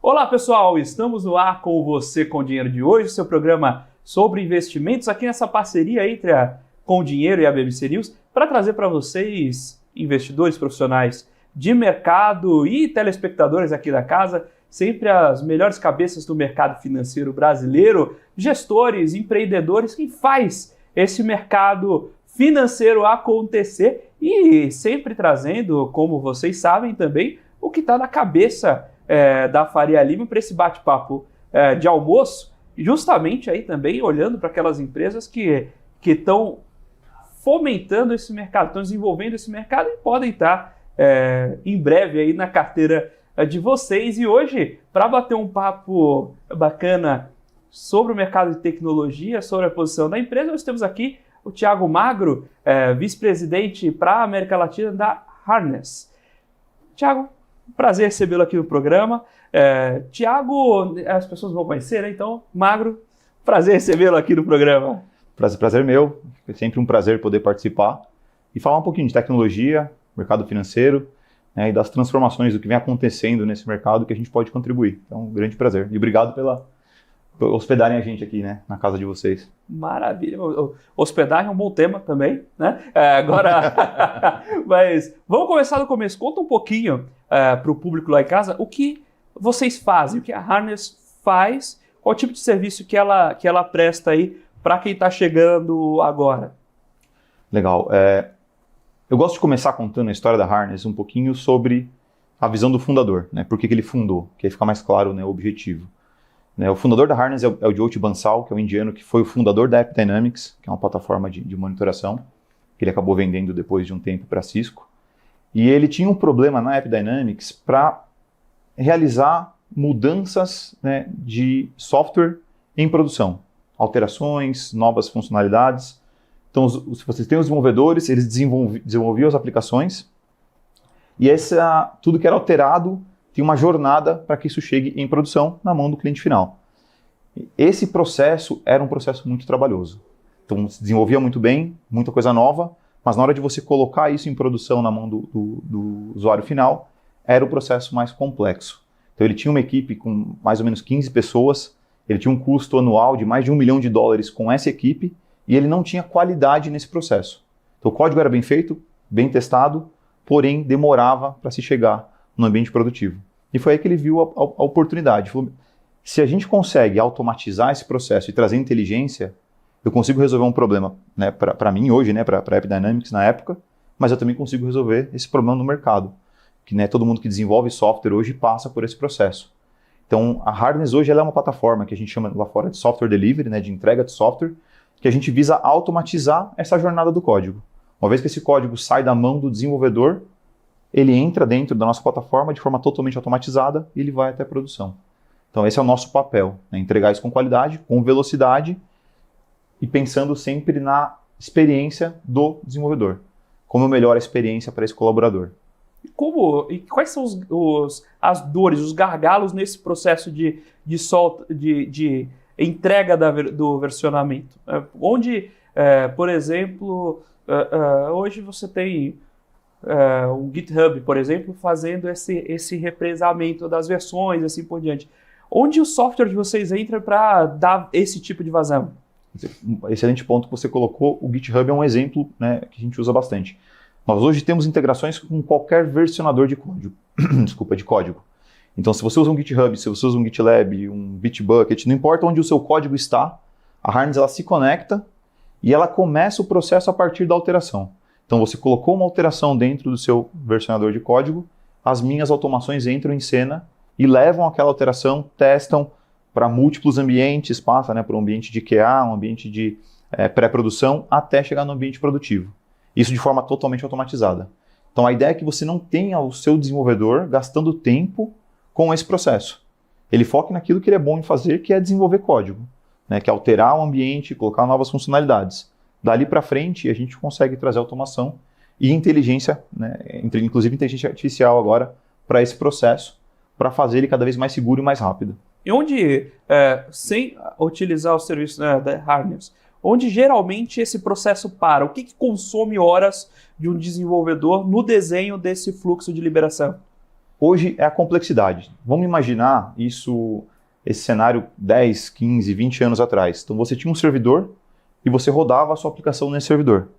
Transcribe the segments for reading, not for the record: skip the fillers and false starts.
Olá pessoal, estamos no ar com você com o Dinheiro de hoje, seu programa sobre investimentos aqui nessa parceria entre a Com o Dinheiro e a BBC News para trazer para vocês, investidores profissionais de mercado e telespectadores aqui da casa, sempre as melhores cabeças do mercado financeiro brasileiro, gestores, empreendedores, quem faz esse mercado financeiro acontecer e sempre trazendo, como vocês sabem também, o que está na cabeça da Faria Lima para esse bate-papo de almoço, justamente aí também olhando para aquelas empresas que estão fomentando esse mercado, estão desenvolvendo esse mercado e podem estar em breve aí na carteira de vocês. E hoje, para bater um papo bacana sobre o mercado de tecnologia, sobre a posição da empresa, nós temos aqui o Thiago Magro, vice-presidente para a América Latina da Harness. Thiago, prazer recebê-lo aqui no programa. Thiago, as pessoas vão conhecer, né? Então, Magro, prazer recebê-lo aqui no programa. Prazer meu, é sempre um prazer poder participar e falar um pouquinho de tecnologia, mercado financeiro, né, e das transformações do que vem acontecendo nesse mercado que a gente pode contribuir. Então, um grande prazer. E obrigado por hospedarem a gente aqui, né, na casa de vocês. Maravilha. Hospedagem é um bom tema também, né? Agora, mas vamos começar do começo. Conta um pouquinho para o público lá em casa o que vocês fazem, o que a Harness faz, qual o tipo de serviço que ela presta aí para quem está chegando agora. Legal. Eu gosto de começar contando a história da Harness um pouquinho sobre a visão do fundador, né? Por que ele fundou, que aí fica mais claro, né, o objetivo. O fundador da Harness é o Jyoti Bansal, que é um indiano que foi o fundador da AppDynamics, que é uma plataforma de monitoração, que ele acabou vendendo depois de um tempo para a Cisco. E ele tinha um problema na AppDynamics para realizar mudanças, né, de software em produção, alterações, novas funcionalidades. Então, se vocês têm os desenvolvedores, eles desenvolviam as aplicações, e tudo que era alterado tem uma jornada para que isso chegue em produção na mão do cliente final. Esse processo era um processo muito trabalhoso. Então, se desenvolvia muito bem, muita coisa nova, mas na hora de você colocar isso em produção na mão do usuário final, era o processo mais complexo. Então, ele tinha uma equipe com mais ou menos 15 pessoas, ele tinha um custo anual de mais de $1 milhão com essa equipe, e ele não tinha qualidade nesse processo. Então, o código era bem feito, bem testado, porém demorava para se chegar no ambiente produtivo. E foi aí que ele viu a oportunidade. Falou, se a gente consegue automatizar esse processo e trazer inteligência, eu consigo resolver um problema, né, para mim hoje, né, para a AppDynamics na época, mas eu também consigo resolver esse problema no mercado. Que, né, todo mundo que desenvolve software hoje passa por esse processo. Então, a Harness hoje ela é uma plataforma que a gente chama lá fora de software delivery, né, de entrega de software, que a gente visa automatizar essa jornada do código. Uma vez que esse código sai da mão do desenvolvedor, ele entra dentro da nossa plataforma de forma totalmente automatizada e ele vai até a produção. Então esse é o nosso papel, né? Entregar isso com qualidade, com velocidade e pensando sempre na experiência do desenvolvedor. Como eu melhoro a experiência para esse colaborador. E quais são as dores, os gargalos nesse processo de entrega do versionamento? Onde, por exemplo, hoje você tem um GitHub, por exemplo, fazendo esse represamento das versões, assim por diante. Onde o software de vocês entra para dar esse tipo de vazão? Excelente ponto que você colocou. O GitHub é um exemplo, né, que a gente usa bastante. Nós hoje temos integrações com qualquer versionador de código. De código. Então, se você usa um GitHub, se você usa um GitLab, um Bitbucket, não importa onde o seu código está, a Harness ela se conecta e ela começa o processo a partir da alteração. Então, você colocou uma alteração dentro do seu versionador de código, as minhas automações entram em cena e levam aquela alteração, testam para múltiplos ambientes, passa, né, para um ambiente de QA, um ambiente de pré-produção, até chegar no ambiente produtivo. Isso de forma totalmente automatizada. Então, a ideia é que você não tenha o seu desenvolvedor gastando tempo com esse processo. Ele foque naquilo que ele é bom em fazer, que é desenvolver código, né, que é alterar o ambiente, colocar novas funcionalidades. Dali para frente, a gente consegue trazer automação e inteligência, né, inclusive inteligência artificial agora, para esse processo, para fazer ele cada vez mais seguro e mais rápido. E onde, sem utilizar o serviço da Harness, onde geralmente esse processo para? O que consome horas de um desenvolvedor no desenho desse fluxo de liberação? Hoje é a complexidade. Vamos imaginar esse cenário 10, 15, 20 anos atrás. Então você tinha um servidor e você rodava a sua aplicação nesse servidor.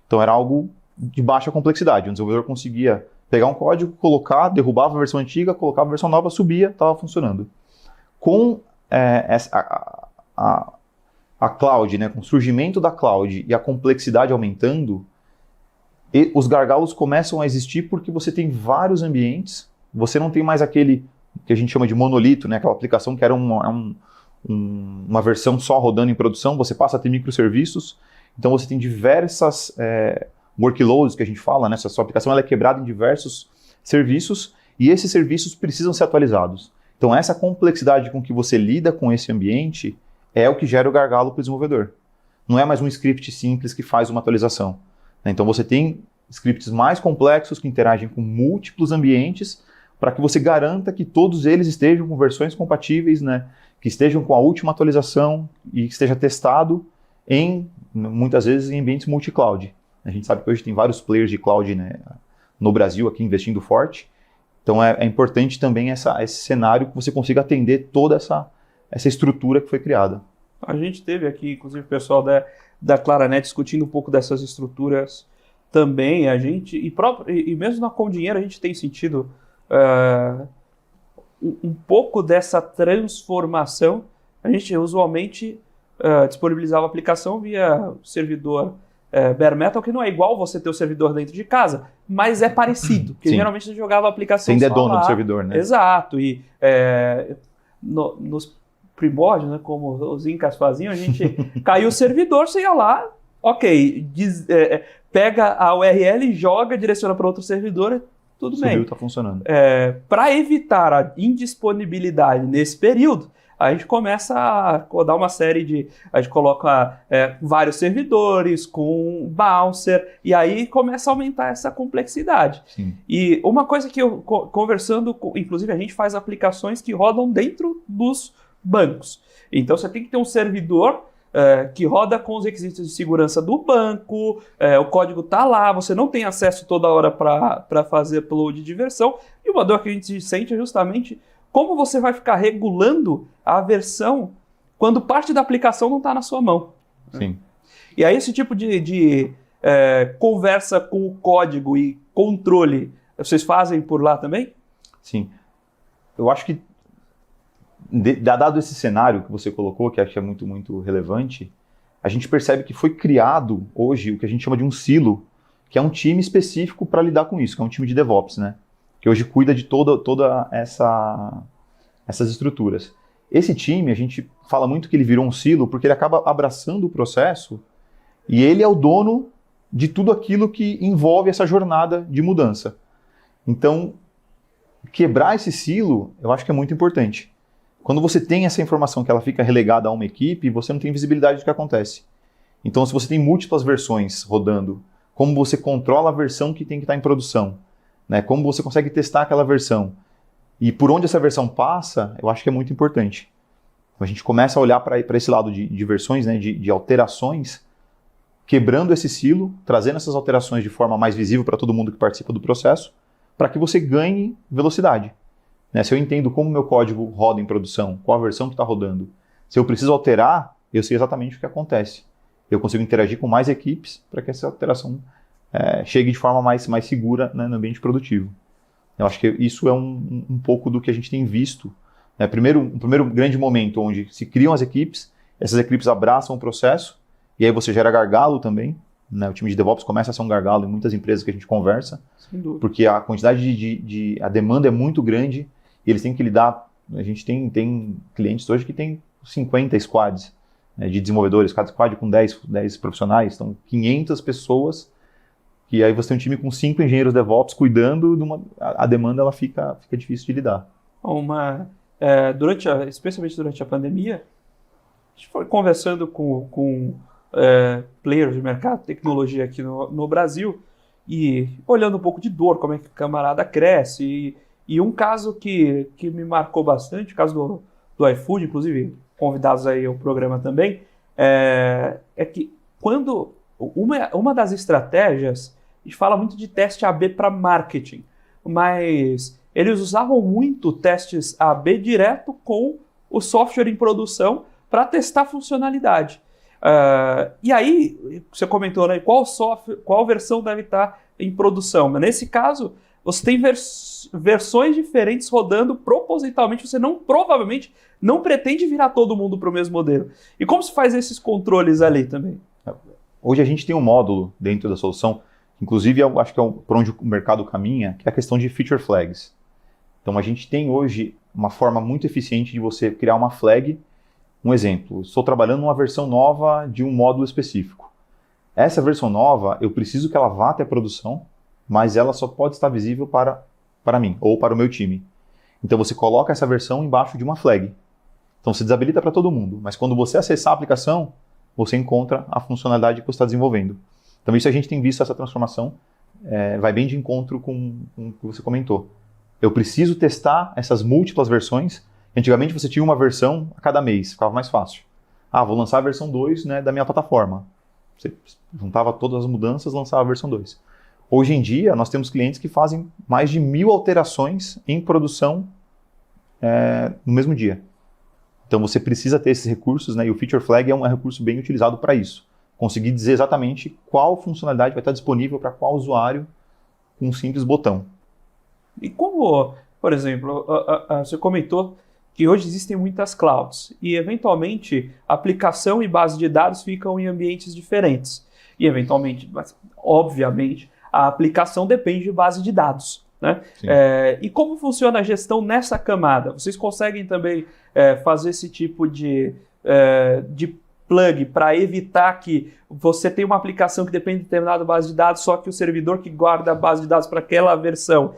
Então era algo de baixa complexidade. O desenvolvedor conseguia pegar um código, colocar, derrubava a versão antiga, colocava a versão nova, subia, estava funcionando. Com a cloud, né, com o surgimento da cloud e a complexidade aumentando, os gargalos começam a existir porque você tem vários ambientes, você não tem mais aquele que a gente chama de monolito, né, aquela aplicação que era uma versão só rodando em produção, você passa a ter microserviços, então você tem diversas workloads que a gente fala, né, essa sua aplicação ela é quebrada em diversos serviços e esses serviços precisam ser atualizados. Então essa complexidade com que você lida com esse ambiente é o que gera o gargalo para o desenvolvedor. Não é mais um script simples que faz uma atualização. Então você tem scripts mais complexos que interagem com múltiplos ambientes para que você garanta que todos eles estejam com versões compatíveis, né, que estejam com a última atualização e que esteja testado muitas vezes em ambientes multi-cloud. A gente sabe que hoje tem vários players de cloud, né, no Brasil aqui investindo forte. Então é importante também esse cenário que você consiga atender toda essa estrutura que foi criada. A gente teve aqui, inclusive, o pessoal da Claranet discutindo um pouco dessas estruturas também. E mesmo na Com Dinheiro a gente tem sentido um pouco dessa transformação. A gente usualmente disponibilizava a aplicação via servidor bare metal, que não é igual você ter o servidor dentro de casa, mas é parecido, porque geralmente você jogava a aplicação sem só é dono lá. do servidor, né? Exato, e nos primórdios, né, como os incas faziam, a gente caiu o servidor, você ia lá, ok, pega a URL e joga, direciona para outro servidor, tudo bem. Subiu, está funcionando. Para evitar a indisponibilidade nesse período, a gente começa a codar uma série a gente coloca vários servidores com bouncer, e aí começa a aumentar essa complexidade. Sim. E uma coisa que eu, conversando, inclusive a gente faz aplicações que rodam dentro dos bancos. Então você tem que ter um servidor que roda com os requisitos de segurança do banco, o código está lá, você não tem acesso toda hora para fazer upload de versão, e uma dor que a gente sente é justamente como você vai ficar regulando a versão quando parte da aplicação não está na sua mão. Sim. E aí esse tipo de conversa com o código e controle, vocês fazem por lá também? Sim. Eu acho que, dado esse cenário que você colocou, que acho que é muito, muito relevante, a gente percebe que foi criado hoje o que a gente chama de um silo, que é um time específico para lidar com isso, que é um time de DevOps, né? Que hoje cuida de toda essas estruturas. Esse time, a gente fala muito que ele virou um silo porque ele acaba abraçando o processo e ele é o dono de tudo aquilo que envolve essa jornada de mudança. Então, quebrar esse silo, eu acho que é muito importante. Quando você tem essa informação que ela fica relegada a uma equipe, você não tem visibilidade do que acontece. Então, se você tem múltiplas versões rodando, como você controla a versão que tem que estar em produção, né? Como você consegue testar aquela versão e por onde essa versão passa, eu acho que é muito importante. Então, a gente começa a olhar para esse lado de versões, né? de alterações, quebrando esse silo, trazendo essas alterações de forma mais visível para todo mundo que participa do processo, para que você ganhe velocidade. Né? Se eu entendo como meu código roda em produção, qual a versão que está rodando, se eu preciso alterar, eu sei exatamente o que acontece. Eu consigo interagir com mais equipes para que essa alteração chegue de forma mais segura, né, no ambiente produtivo. Eu acho que isso é um pouco do que a gente tem visto. Né? Um primeiro grande momento onde se criam as equipes, essas equipes abraçam o processo, e aí você gera gargalo também. Né? O time de DevOps começa a ser um gargalo em muitas empresas que a gente conversa, porque a quantidade a demanda é muito grande, e eles têm que lidar. A gente tem clientes hoje que tem 50 squads, né, de desenvolvedores, cada squad com 10 profissionais, então 500 pessoas, e aí você tem um time com 5 engenheiros DevOps cuidando, a demanda ela fica difícil de lidar. Especialmente durante a pandemia, a gente foi conversando com players de mercado de tecnologia aqui no Brasil e olhando um pouco de dor, como é que o camarada cresce. E um caso que me marcou bastante, o caso do iFood, inclusive convidados aí ao programa também, é que quando uma das estratégias, a gente fala muito de teste AB para marketing, mas eles usavam muito testes A/B direto com o software em produção para testar funcionalidade. E aí, você comentou, né, qual versão deve estar em produção. Mas nesse caso, você tem versões diferentes rodando propositalmente. Você provavelmente não pretende virar todo mundo para o mesmo modelo. E como se faz esses controles ali também? Hoje a gente tem um módulo dentro da solução, inclusive eu acho que é por onde o mercado caminha, que é a questão de feature flags. Então a gente tem hoje uma forma muito eficiente de você criar uma flag. Um exemplo, estou trabalhando numa versão nova de um módulo específico. Essa versão nova, eu preciso que ela vá até a produção, mas ela só pode estar visível para mim ou para o meu time. Então você coloca essa versão embaixo de uma flag. Então você desabilita para todo mundo, mas quando você acessar a aplicação, você encontra a funcionalidade que você está desenvolvendo. Então isso a gente tem visto, essa transformação, vai bem de encontro com o que você comentou. Eu preciso testar essas múltiplas versões. Antigamente você tinha uma versão a cada mês, ficava mais fácil. Vou lançar a versão 2, né, da minha plataforma. Você juntava todas as mudanças, lançava a versão 2. Hoje em dia, nós temos clientes que fazem mais de 1000 alterações em produção no mesmo dia. Então você precisa ter esses recursos, né, e o Feature Flag é um recurso bem utilizado para isso. Conseguir dizer exatamente qual funcionalidade vai estar disponível para qual usuário com um simples botão. E como, por exemplo, você comentou que hoje existem muitas clouds e, eventualmente, aplicação e base de dados ficam em ambientes diferentes. E, eventualmente, obviamente, a aplicação depende de base de dados, né? E como funciona a gestão nessa camada? Vocês conseguem também fazer esse tipo de plug para evitar que você tenha uma aplicação que depende de determinada base de dados, só que o servidor que guarda a base de dados para aquela versão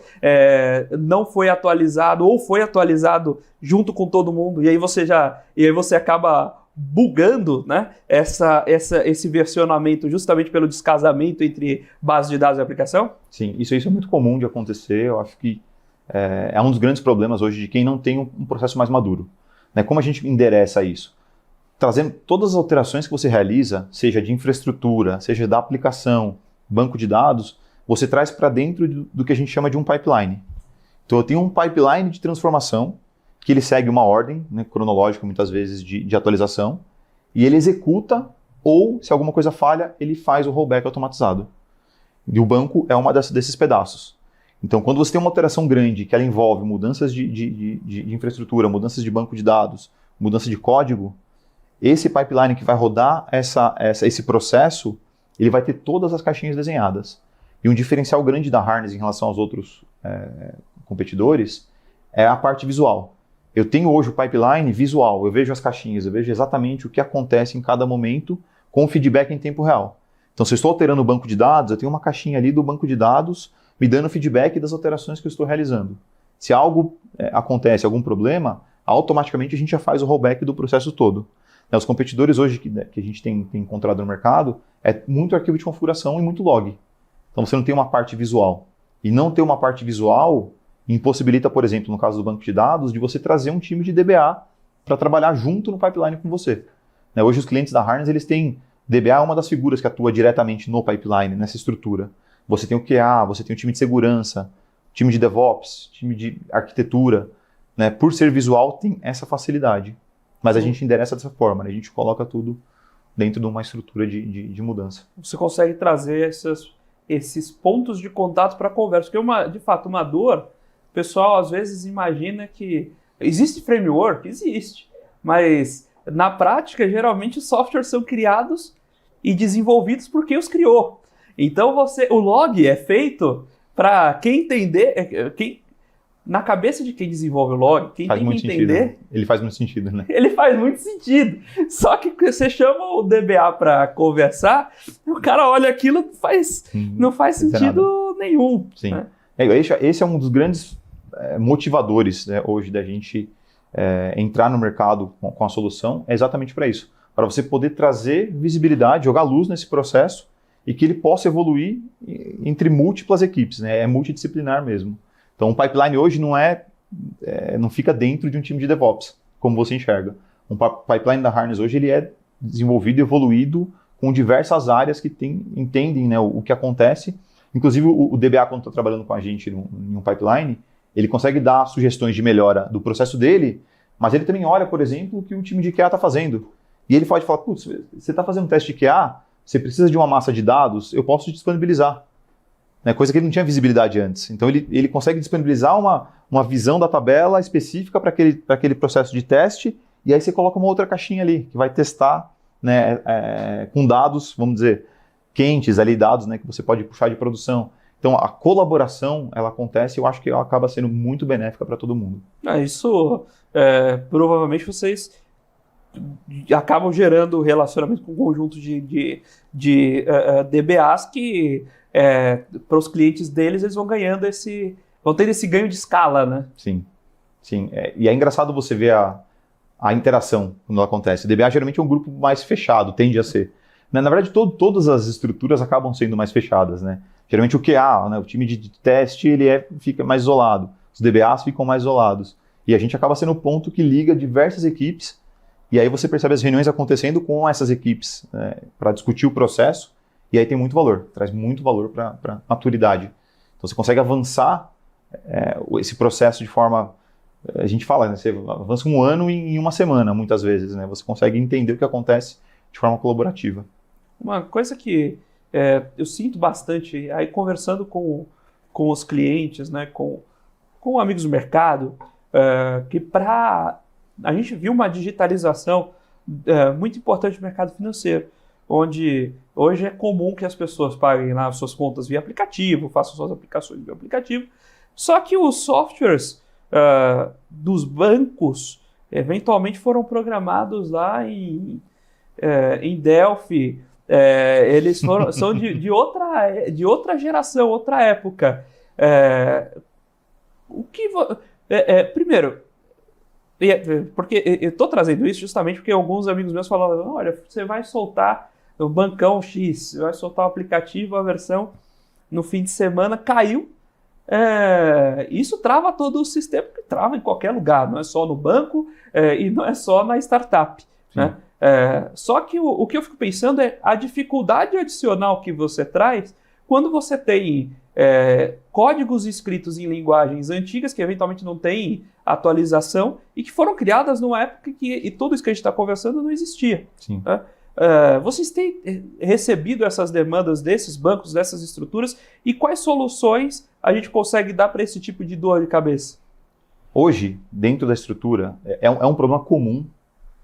não foi atualizado ou foi atualizado junto com todo mundo, e aí você acaba bugando, né, esse versionamento justamente pelo descasamento entre base de dados e aplicação? Sim, isso é muito comum de acontecer. Eu acho que é um dos grandes problemas hoje de quem não tem um processo mais maduro, né? Como a gente endereça isso? Trazendo todas as alterações que você realiza, seja de infraestrutura, seja da aplicação, banco de dados, você traz para dentro do que a gente chama de um pipeline. Então eu tenho um pipeline de transformação, que ele segue uma ordem, né, cronológica muitas vezes de atualização, e ele executa, ou se alguma coisa falha, ele faz o rollback automatizado. E o banco é uma desses pedaços. Então quando você tem uma alteração grande, que ela envolve mudanças de infraestrutura, mudanças de banco de dados, mudança de código, esse pipeline que vai rodar esse processo, ele vai ter todas as caixinhas desenhadas. E um diferencial grande da Harness em relação aos outros competidores é a parte visual. Eu tenho hoje o pipeline visual, eu vejo as caixinhas, eu vejo exatamente o que acontece em cada momento com o feedback em tempo real. Então, se eu estou alterando o banco de dados, eu tenho uma caixinha ali do banco de dados me dando feedback das alterações que eu estou realizando. Se algo acontece, algum problema, automaticamente a gente já faz o rollback do processo todo. Os competidores hoje que a gente tem encontrado no mercado é muito arquivo de configuração e muito log. Então você não tem uma parte visual. E não ter uma parte visual impossibilita, por exemplo, no caso do banco de dados, de você trazer um time de DBA para trabalhar junto no pipeline com você. Hoje os clientes da Harness, eles têm DBA é uma das figuras que atua diretamente no pipeline, nessa estrutura. Você tem o QA, você tem o time de segurança, time de DevOps, time de arquitetura. Por ser visual, tem essa facilidade. Mas a gente endereça dessa forma, né? A gente coloca tudo dentro de uma estrutura de mudança. Você consegue trazer esses pontos de contato para a conversa. Porque, de fato, uma dor, o pessoal às vezes imagina que existe framework? Existe. Mas, na prática, geralmente os softwares são criados e desenvolvidos por quem os criou. Então, o log é feito para quem entender... Na cabeça de quem desenvolve o log, quem tem que entender... Sentido. Ele faz muito sentido, né? Ele faz muito sentido. Só que você chama o DBA para conversar, o cara olha aquilo e não faz sentido nenhum. Sim. Né? Esse é um dos grandes motivadores, né, hoje da gente entrar no mercado com a solução, é exatamente para isso. Para você poder trazer visibilidade, jogar luz nesse processo e que ele possa evoluir entre múltiplas equipes, né? É multidisciplinar mesmo. Então, o pipeline hoje não fica dentro de um time de DevOps, como você enxerga. Um pipeline da Harness hoje ele é desenvolvido e evoluído com diversas áreas que entendem, né, o que acontece. Inclusive, o DBA, quando está trabalhando com a gente em um pipeline, ele consegue dar sugestões de melhora do processo dele, mas ele também olha, por exemplo, o que o time de QA está fazendo. E ele pode falar, putz, você está fazendo um teste de QA, você precisa de uma massa de dados, eu posso te disponibilizar. Né? Coisa que ele não tinha visibilidade antes. Então ele consegue disponibilizar uma visão da tabela específica para aquele processo de teste, e aí você coloca uma outra caixinha ali, que vai testar, né, com dados, vamos dizer, quentes ali, dados, né, que você pode puxar de produção. Então a colaboração, ela acontece e eu acho que ela acaba sendo muito benéfica para todo mundo. Isso, provavelmente vocês acabam gerando relacionamento com um conjunto de DBAs que para os clientes deles eles vão ganhando vão ter esse ganho de escala, né? Sim. E é engraçado você ver a interação quando ela acontece. O DBA geralmente é um grupo mais fechado, tende a ser. Na verdade, todas as estruturas acabam sendo mais fechadas, né? Geralmente o QA, né, o time de teste, fica mais isolado. Os DBAs ficam mais isolados. E a gente acaba sendo o ponto que liga diversas equipes. E aí você percebe as reuniões acontecendo com essas equipes para discutir o processo. E aí tem muito valor, traz muito valor para maturidade. Então você consegue avançar esse processo de forma... A gente fala, né, você avança um ano em uma semana, muitas vezes. Né? Você consegue entender o que acontece de forma colaborativa. Uma coisa que eu sinto bastante, aí conversando com os clientes, né, com amigos do mercado, que a gente viu uma digitalização muito importante no mercado financeiro, onde hoje é comum que as pessoas paguem lá suas contas via aplicativo, façam suas aplicações via aplicativo, só que os softwares dos bancos eventualmente foram programados lá em Delphi. Eles são de outra geração, outra época. Primeiro, porque eu estou trazendo isso justamente porque alguns amigos meus falaram, olha, você vai soltar o bancão X, vai soltar o aplicativo, a versão no fim de semana caiu. Isso trava todo o sistema, que trava em qualquer lugar, não é só no banco e não é só na startup. Né? Só que o que eu fico pensando é a dificuldade adicional que você traz quando você tem códigos escritos em linguagens antigas que eventualmente não têm atualização e que foram criadas numa época que tudo isso que a gente está conversando não existia. Sim. Né? Vocês têm recebido essas demandas desses bancos, dessas estruturas, e quais soluções a gente consegue dar para esse tipo de dor de cabeça? Hoje, dentro da estrutura, é um problema comum,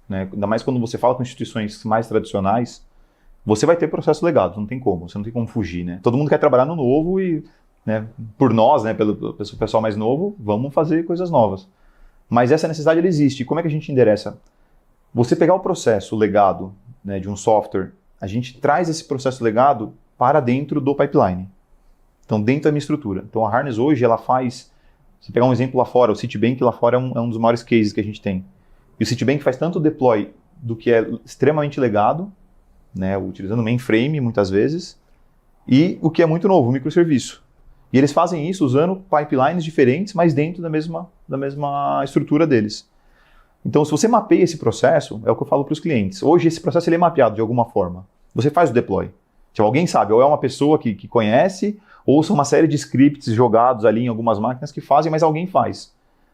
né? Ainda mais quando você fala com instituições mais tradicionais, você vai ter processo legado, não tem como, você não tem como fugir. Né? Todo mundo quer trabalhar no novo e, né, por nós, né, pelo pessoal mais novo, vamos fazer coisas novas. Mas essa necessidade ela existe. E como é que a gente endereça? Você pegar o processo, o legado, né, de um software, a gente traz esse processo legado para dentro do pipeline. Então, dentro da minha estrutura. Então, a Harness hoje, ela faz... Se pegar um exemplo lá fora, o Citibank lá fora é um dos maiores cases que a gente tem. E o Citibank faz tanto deploy do que é extremamente legado, né, utilizando mainframe muitas vezes, e o que é muito novo, o microserviço. E eles fazem isso usando pipelines diferentes, mas dentro da mesma estrutura deles. Então, se você mapeia esse processo, é o que eu falo para os clientes. Hoje, esse processo ele é mapeado de alguma forma. Você faz o deploy. Tipo, alguém sabe, ou é uma pessoa que conhece, ou são uma série de scripts jogados ali em algumas máquinas que fazem, mas alguém faz.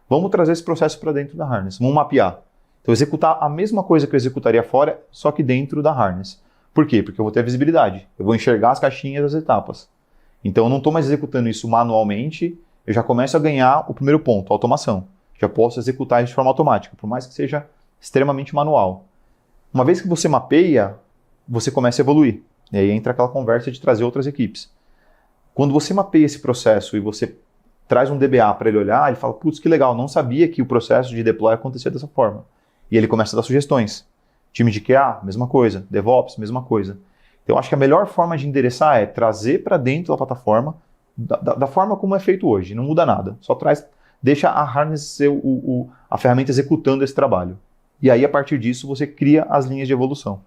Vamos trazer esse processo para dentro da Harness. Vamos mapear. Então, executar a mesma coisa que eu executaria fora, só que dentro da Harness. Por quê? Porque eu vou ter visibilidade. Eu vou enxergar as caixinhas das etapas. Então, eu não estou mais executando isso manualmente, eu já começo a ganhar o primeiro ponto, automação. Já posso executar isso de forma automática, por mais que seja extremamente manual. Uma vez que você mapeia, você começa a evoluir. E aí entra aquela conversa de trazer outras equipes. Quando você mapeia esse processo e você traz um DBA para ele olhar, ele fala, putz, que legal, não sabia que o processo de deploy acontecia dessa forma. E ele começa a dar sugestões. Time de QA, mesma coisa. DevOps, mesma coisa. Então, eu acho que a melhor forma de endereçar é trazer para dentro da plataforma, da forma como é feito hoje. Não muda nada. Só deixa a Harness ser a ferramenta executando esse trabalho. E aí, a partir disso, você cria as linhas de evolução.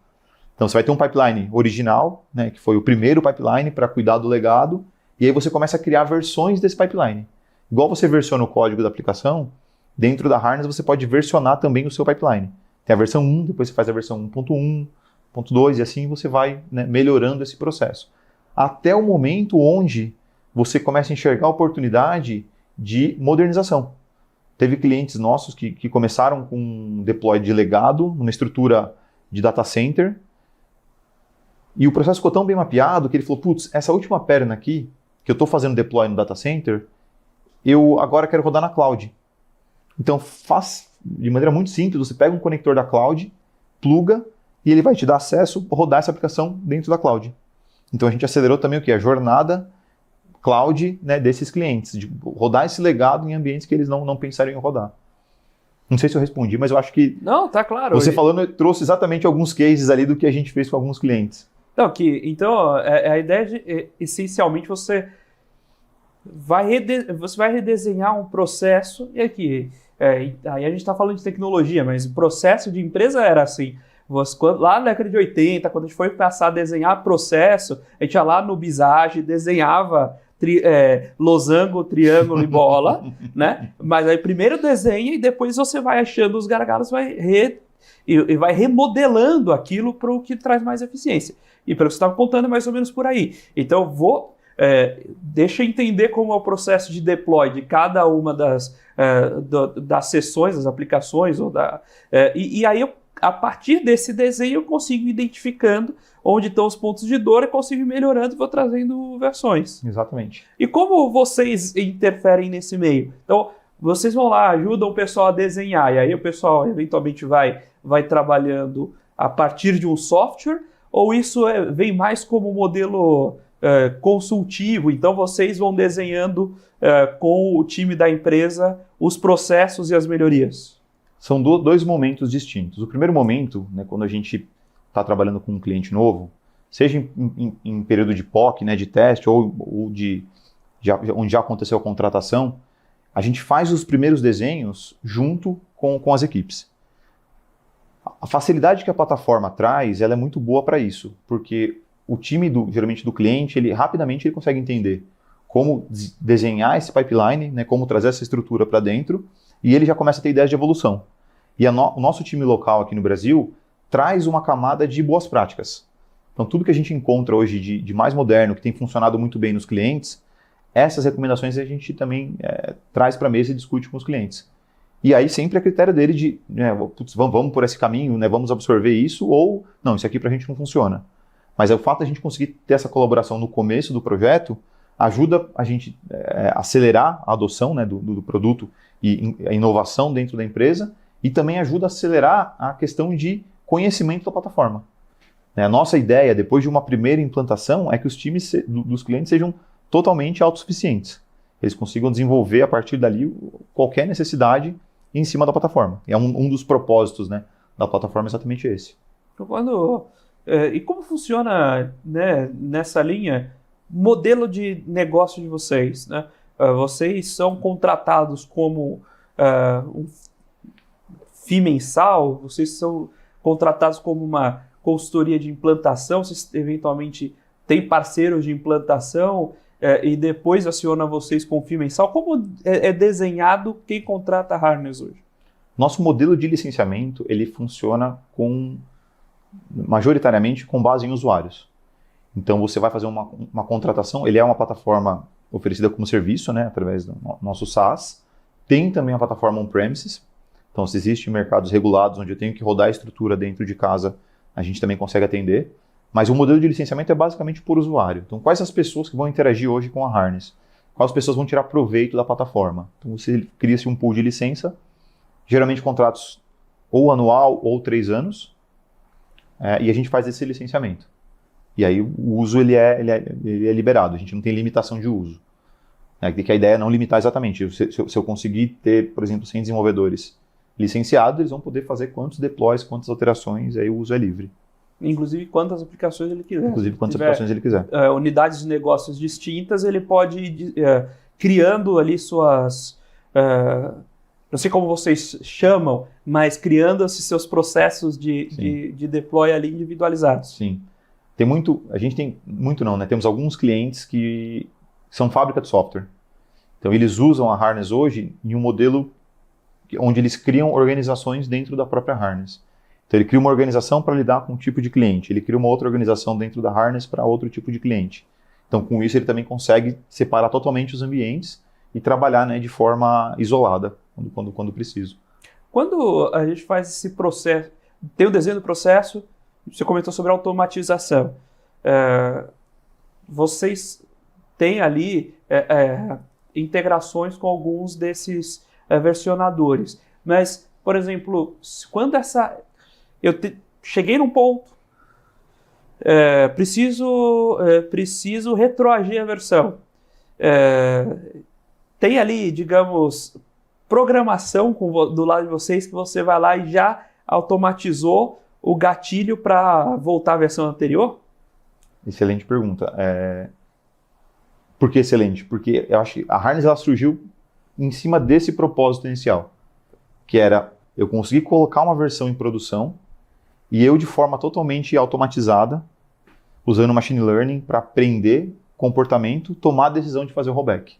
Então, você vai ter um pipeline original, né, que foi o primeiro pipeline para cuidar do legado, e aí você começa a criar versões desse pipeline. Igual você versiona o código da aplicação, dentro da Harness você pode versionar também o seu pipeline. Tem a versão 1, depois você faz a versão 1.1, 1.2, e assim você vai, né, melhorando esse processo. Até o momento onde você começa a enxergar a oportunidade de modernização. Teve clientes nossos que começaram com um deploy de legado, numa estrutura de data center, e o processo ficou tão bem mapeado que ele falou, putz, essa última perna aqui, que eu estou fazendo deploy no data center, eu agora quero rodar na cloud. Então faz de maneira muito simples, você pega um conector da cloud, pluga, e ele vai te dar acesso a rodar essa aplicação dentro da cloud. Então a gente acelerou também o quê? A jornada cloud, né, desses clientes, de rodar esse legado em ambientes que eles não pensariam em rodar. Não sei se eu respondi, mas eu acho que... Não, tá claro. Você falando, trouxe exatamente alguns cases ali do que a gente fez com alguns clientes. Então a ideia de, essencialmente, você vai redesenhar um processo, e aqui, aí a gente está falando de tecnologia, mas o processo de empresa era assim. Lá na década de 80, quando a gente foi passar a desenhar processo, a gente ia lá no Visage, desenhava losango, triângulo e bola, né? Mas aí primeiro desenha e depois você vai achando os gargalos e vai remodelando aquilo para o que traz mais eficiência. E pelo que você estava contando, é mais ou menos por aí. Então, deixa eu entender como é o processo de deploy de cada uma das sessões, das aplicações, e aí a partir desse desenho eu consigo ir identificando onde estão os pontos de dor e consigo ir melhorando e vou trazendo versões. Exatamente. E como vocês interferem nesse meio? Então, vocês vão lá, ajudam o pessoal a desenhar, e aí o pessoal eventualmente vai trabalhando a partir de um software, ou isso vem mais como modelo consultivo? Então, vocês vão desenhando com o time da empresa os processos e as melhorias? São dois momentos distintos. O primeiro momento, né, quando a gente está trabalhando com um cliente novo, seja em período de POC, né, de teste, ou onde já aconteceu a contratação, a gente faz os primeiros desenhos junto com as equipes. A facilidade que a plataforma traz, ela é muito boa para isso, porque o time, geralmente do cliente, rapidamente ele consegue entender como desenhar esse pipeline, né, como trazer essa estrutura para dentro, e ele já começa a ter ideias de evolução. E o nosso time local aqui no Brasil traz uma camada de boas práticas. Então, tudo que a gente encontra hoje de mais moderno, que tem funcionado muito bem nos clientes, essas recomendações a gente também traz para a mesa e discute com os clientes. E aí sempre a critério dele de, né, putz, vamos por esse caminho, né, vamos absorver isso, ou não, isso aqui para a gente não funciona. Mas o fato de a gente conseguir ter essa colaboração no começo do projeto ajuda a gente a acelerar a adoção, né, do produto e a inovação dentro da empresa, e também ajuda a acelerar a questão de conhecimento da plataforma. A nossa ideia, depois de uma primeira implantação, é que os times dos clientes sejam totalmente autossuficientes. Eles consigam desenvolver a partir dali qualquer necessidade em cima da plataforma. É um dos propósitos, né, da plataforma, exatamente esse. E como funciona, né, nessa linha, modelo de negócio de vocês, né? Vocês são contratados como um FII mensal? Vocês são contratados como uma consultoria de implantação? Vocês eventualmente têm parceiros de implantação e depois aciona vocês com FII mensal? Como é desenhado quem contrata a Harness hoje? Nosso modelo de licenciamento, ele funciona majoritariamente com base em usuários. Então você vai fazer uma contratação, ele é uma plataforma oferecida como serviço, né, através do nosso SaaS. Tem também a plataforma on-premises. Então, se existem mercados regulados onde eu tenho que rodar a estrutura dentro de casa, a gente também consegue atender. Mas o modelo de licenciamento é basicamente por usuário. Então, quais as pessoas que vão interagir hoje com a Harness? Quais pessoas vão tirar proveito da plataforma? Então, você cria-se um pool de licença, geralmente contratos ou anual ou 3 anos, e a gente faz esse licenciamento. E aí o uso ele é liberado, a gente não tem limitação de uso. Que a ideia é não limitar exatamente. Se eu conseguir ter, por exemplo, 100 desenvolvedores licenciados, eles vão poder fazer quantos deploys, quantas alterações, aí o uso é livre. Inclusive quantas aplicações ele quiser. Aplicações ele quiser. Unidades de negócios distintas, ele pode ir criando ali suas... não sei como vocês chamam, mas criando esses seus processos de deploy ali individualizados. Sim. A gente tem muito não, né? Temos alguns clientes que são fábrica de software. Então eles usam a Harness hoje em um modelo onde eles criam organizações dentro da própria Harness. Então ele cria uma organização para lidar com um tipo de cliente, ele cria uma outra organização dentro da Harness para outro tipo de cliente. Então com isso ele também consegue separar totalmente os ambientes e trabalhar, né, de forma isolada, quando preciso. Quando a gente faz esse processo, tem o desenho do processo, você comentou sobre automatização. Vocês têm ali integrações com alguns desses versionadores. Mas, por exemplo, quando cheguei num ponto, preciso retroagir a versão. Tem ali, digamos, programação do lado de vocês que você vai lá e já automatizou o gatilho para voltar à versão anterior? Excelente pergunta. Por que excelente? Porque eu acho que a Harness ela surgiu em cima desse propósito inicial, que era eu conseguir colocar uma versão em produção e eu, de forma totalmente automatizada, usando machine learning para aprender comportamento, tomar a decisão de fazer o rollback.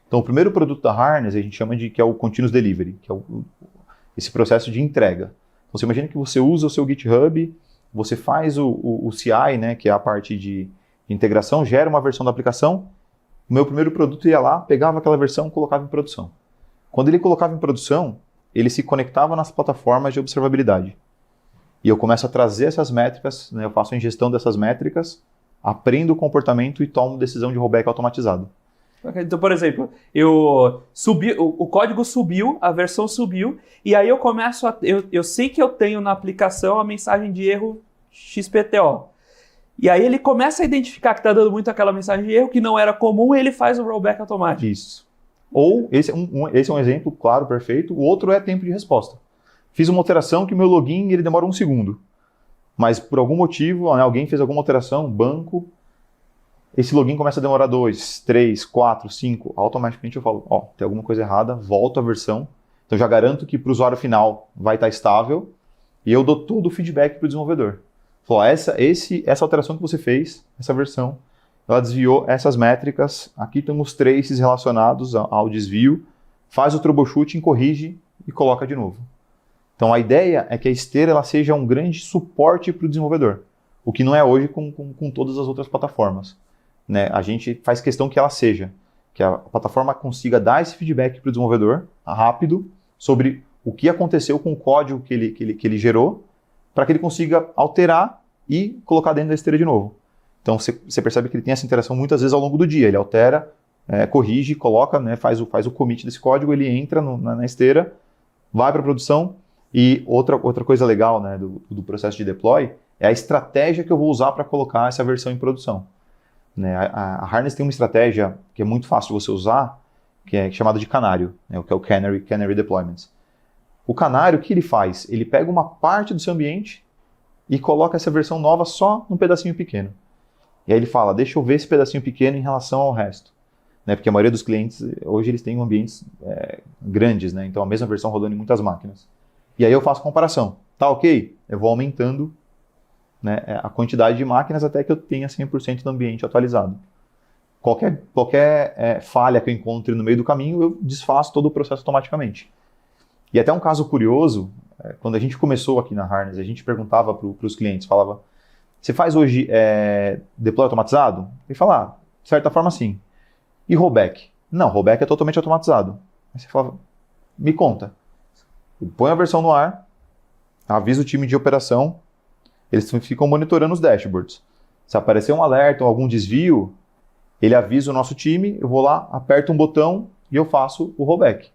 Então, o primeiro produto da Harness a gente chama de que é o Continuous Delivery, que é esse processo de entrega. Então, você imagina que você usa o seu GitHub, você faz o CI, né, que é a parte de integração, gera uma versão da aplicação. O meu primeiro produto ia lá, pegava aquela versão e colocava em produção. Quando ele colocava em produção, ele se conectava nas plataformas de observabilidade. E eu começo a trazer essas métricas, né, eu faço a ingestão dessas métricas, aprendo o comportamento e tomo decisão de rollback automatizado. Então, por exemplo, o código subiu, a versão subiu, e aí eu começo eu sei que eu tenho na aplicação a mensagem de erro XPTO. E aí ele começa a identificar que está dando muito aquela mensagem de erro que não era comum e ele faz o rollback automático. Isso. Ou, esse é um exemplo claro, perfeito, o outro é tempo de resposta. Fiz uma alteração que meu login ele demora 1 segundo, mas por algum motivo, né, alguém fez alguma alteração, banco, esse login começa a demorar 2, 3, 4, 5, automaticamente eu falo, tem alguma coisa errada, volto a versão, então já garanto que para o usuário final vai estar estável e eu dou todo o feedback para o desenvolvedor. Falo, essa alteração que você fez, essa versão, ela desviou essas métricas, aqui tem os traces relacionados ao desvio, faz o troubleshooting, corrige e coloca de novo. Então a ideia é que a esteira ela seja um grande suporte para o desenvolvedor, o que não é hoje com todas as outras plataformas. Né? A gente faz questão que ela seja, que a plataforma consiga dar esse feedback para o desenvolvedor rápido sobre o que aconteceu com o código que ele gerou, para que ele consiga alterar e colocar dentro da esteira de novo. Então você percebe que ele tem essa interação muitas vezes ao longo do dia, ele altera, corrige, coloca, né, faz o commit desse código, ele entra na esteira, vai para a produção. E outra coisa legal, né, do processo de deploy é a estratégia que eu vou usar para colocar essa versão em produção. Né, a Harness tem uma estratégia que é muito fácil de você usar, que é chamada de canário, né, que é o Canary Deployments. O canário, o que ele faz? Ele pega uma parte do seu ambiente e coloca essa versão nova só num pedacinho pequeno. E aí ele fala, deixa eu ver esse pedacinho pequeno em relação ao resto. Né, porque a maioria dos clientes, hoje eles têm ambientes grandes, né, então a mesma versão rodando em muitas máquinas. E aí eu faço comparação. Tá ok? Eu vou aumentando, né, a quantidade de máquinas até que eu tenha 100% do ambiente atualizado. Qualquer falha que eu encontre no meio do caminho, eu desfaço todo o processo automaticamente. E até um caso curioso, quando a gente começou aqui na Harness, a gente perguntava para os clientes, falava, você faz hoje deploy automatizado? Ele fala, de certa forma sim. E rollback? Não, rollback é totalmente automatizado. Aí você falava, me conta. Põe a versão no ar, avisa o time de operação, eles ficam monitorando os dashboards. Se aparecer um alerta ou algum desvio, ele avisa o nosso time, eu vou lá, aperto um botão e eu faço o rollback.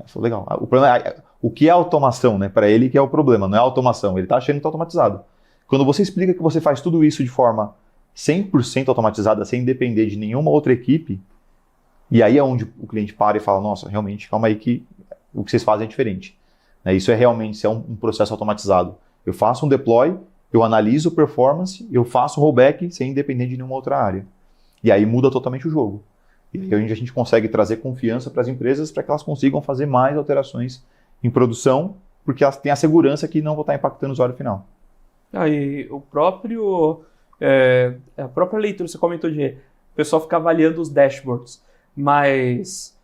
Foi legal. O problema o que é automação, né? Para ele que é o problema, não é automação, ele está achando que está automatizado. Quando você explica que você faz tudo isso de forma 100% automatizada, sem depender de nenhuma outra equipe, e aí é onde o cliente para e fala, nossa, realmente, calma aí que o que vocês fazem é diferente. Isso é realmente um processo automatizado. Eu faço um deploy, eu analiso performance, eu faço rollback sem depender de nenhuma outra área. E aí muda totalmente o jogo. E aí a gente consegue trazer confiança para as empresas para que elas consigam fazer mais alterações em produção, porque elas têm a segurança que não vão estar impactando o usuário final. E a própria leitura, você comentou de o pessoal ficar avaliando os dashboards, mas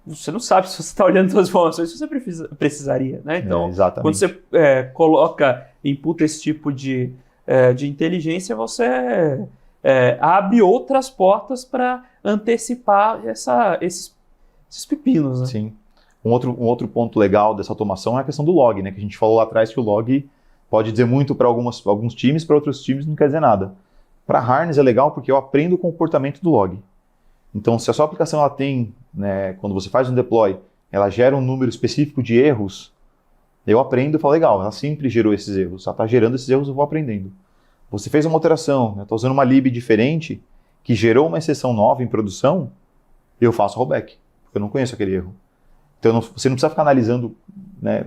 você não sabe se você está olhando todas as informações que você precisaria, né? Então, quando você imputa esse tipo de inteligência, você abre outras portas para antecipar esses pepinos, né? Sim. Um outro ponto legal dessa automação é a questão do log, né? Que a gente falou lá atrás que o log pode dizer muito para alguns times, para outros times não quer dizer nada. Para Harness é legal porque eu aprendo o comportamento do log. Então, se a sua aplicação ela tem, né, quando você faz um deploy, ela gera um número específico de erros, eu aprendo e falo, legal, ela sempre gerou esses erros, ela está gerando esses erros, eu vou aprendendo. Você fez uma alteração, estou usando uma lib diferente, que gerou uma exceção nova em produção, eu faço rollback, porque eu não conheço aquele erro. Então, você não precisa ficar analisando, né,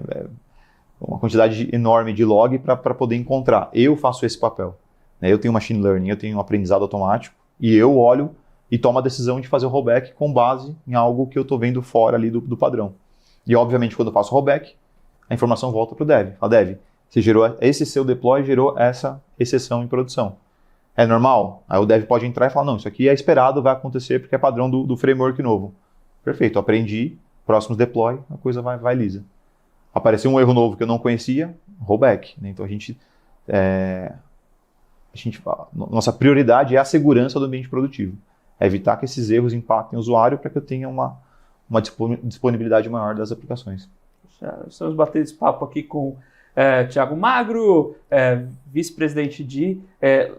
uma quantidade enorme de log para poder encontrar. Eu faço esse papel. Né? Eu tenho machine learning, eu tenho um aprendizado automático, e eu olho e tomo a decisão de fazer o rollback com base em algo que eu estou vendo fora ali do padrão. E, obviamente, quando eu faço rollback, a informação volta para o dev. Fala, dev, você gerou esse seu deploy, gerou essa exceção em produção. É normal? Aí o dev pode entrar e falar, não, isso aqui é esperado, vai acontecer porque é padrão do framework novo. Perfeito, aprendi, próximos deploy, a coisa vai lisa. Apareceu um erro novo que eu não conhecia, rollback. Né? Então nossa prioridade é a segurança do ambiente produtivo. É evitar que esses erros impactem o usuário para que eu tenha uma disponibilidade maior das aplicações. Estamos batendo esse papo aqui com Thiago Magro, vice-presidente de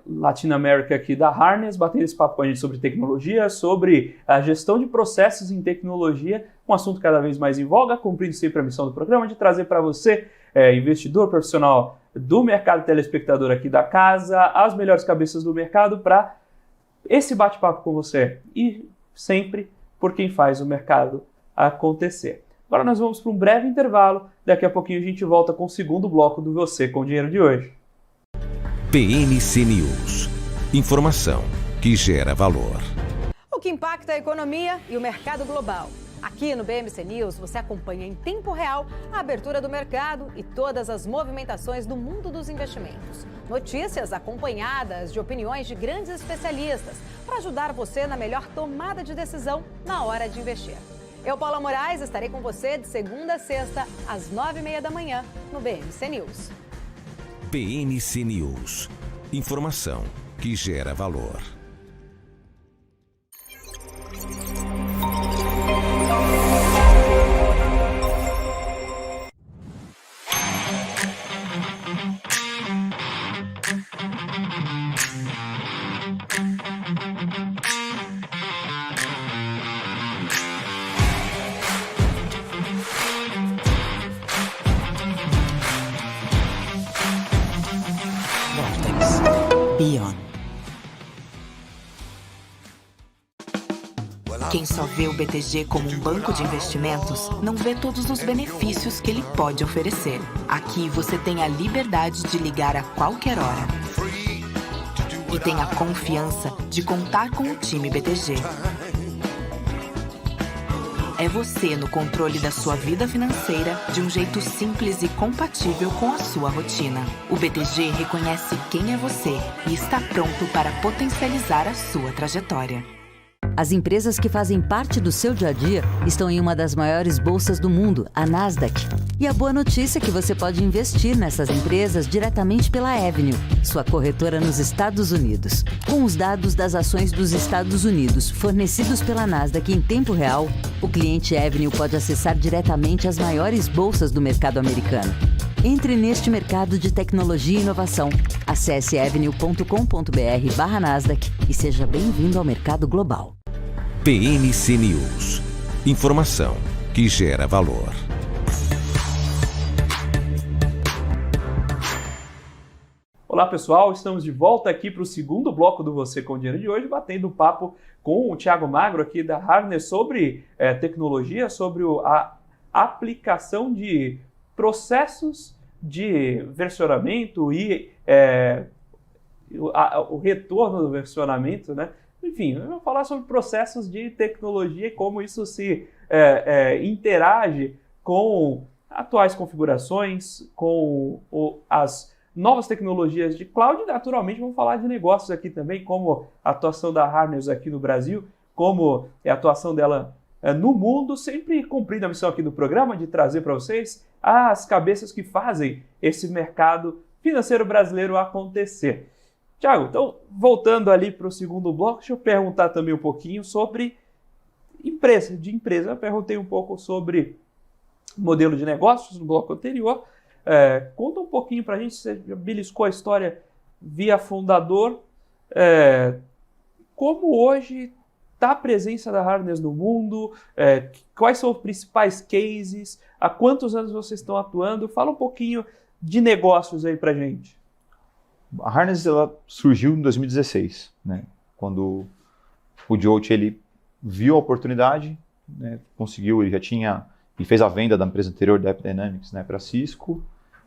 Latinoamérica aqui da Harness, batendo esse papo com a gente sobre tecnologia, sobre a gestão de processos em tecnologia, um assunto cada vez mais em voga, cumprindo sempre a missão do programa de trazer para você, investidor profissional do mercado, telespectador aqui da casa, as melhores cabeças do mercado para esse bate-papo com você e sempre por quem faz o mercado acontecer. Agora nós vamos para um breve intervalo, daqui a pouquinho a gente volta com o segundo bloco do Você com Dinheiro de hoje. PNC News. Informação que gera valor. O que impacta a economia e o mercado global. Aqui no BMC News você acompanha em tempo real a abertura do mercado e todas as movimentações do mundo dos investimentos. Notícias acompanhadas de opiniões de grandes especialistas para ajudar você na melhor tomada de decisão na hora de investir. Eu, Paula Moraes, estarei com você de segunda a sexta, às 9h30 da manhã, no BMC News. PNC News. Informação que gera valor. Quem só vê o BTG como um banco de investimentos, não vê todos os benefícios que ele pode oferecer. Aqui você tem a liberdade de ligar a qualquer hora. E tem a confiança de contar com o time BTG. É você no controle da sua vida financeira de um jeito simples e compatível com a sua rotina. O BTG reconhece quem é você e está pronto para potencializar a sua trajetória. As empresas que fazem parte do seu dia a dia estão em uma das maiores bolsas do mundo, a Nasdaq. E a boa notícia é que você pode investir nessas empresas diretamente pela Avenue, sua corretora nos Estados Unidos. Com os dados das ações dos Estados Unidos fornecidos pela Nasdaq em tempo real, o cliente Avenue pode acessar diretamente as maiores bolsas do mercado americano. Entre neste mercado de tecnologia e inovação. Acesse avenue.com.br/Nasdaq e seja bem-vindo ao mercado global. PNC News. Informação que gera valor. Olá pessoal, estamos de volta aqui para o segundo bloco do Você com Dinheiro de hoje, batendo papo com o Thiago Magro aqui da Harness sobre tecnologia, sobre a aplicação de processos de versionamento e o retorno do versionamento, né? Enfim, eu vou falar sobre processos de tecnologia e como isso se interage com atuais configurações, com as novas tecnologias de cloud. Naturalmente, vamos falar de negócios aqui também, como a atuação da Harness aqui no Brasil, como é a atuação dela no mundo, sempre cumprindo a missão aqui do programa de trazer para vocês as cabeças que fazem esse mercado financeiro brasileiro acontecer. Tiago, então, voltando ali para o segundo bloco, deixa eu perguntar também um pouquinho sobre empresa. Eu perguntei um pouco sobre modelo de negócios no bloco anterior. Conta um pouquinho para a gente, você já beliscou a história via fundador. Como hoje está a presença da Harness no mundo? Quais são os principais cases? Há quantos anos vocês estão atuando? Fala um pouquinho de negócios aí para a gente. A Harness ela surgiu em 2016, né? Quando o Jyoti ele viu a oportunidade, né? Ele fez a venda da empresa anterior da AppDynamics, né, para a Cisco,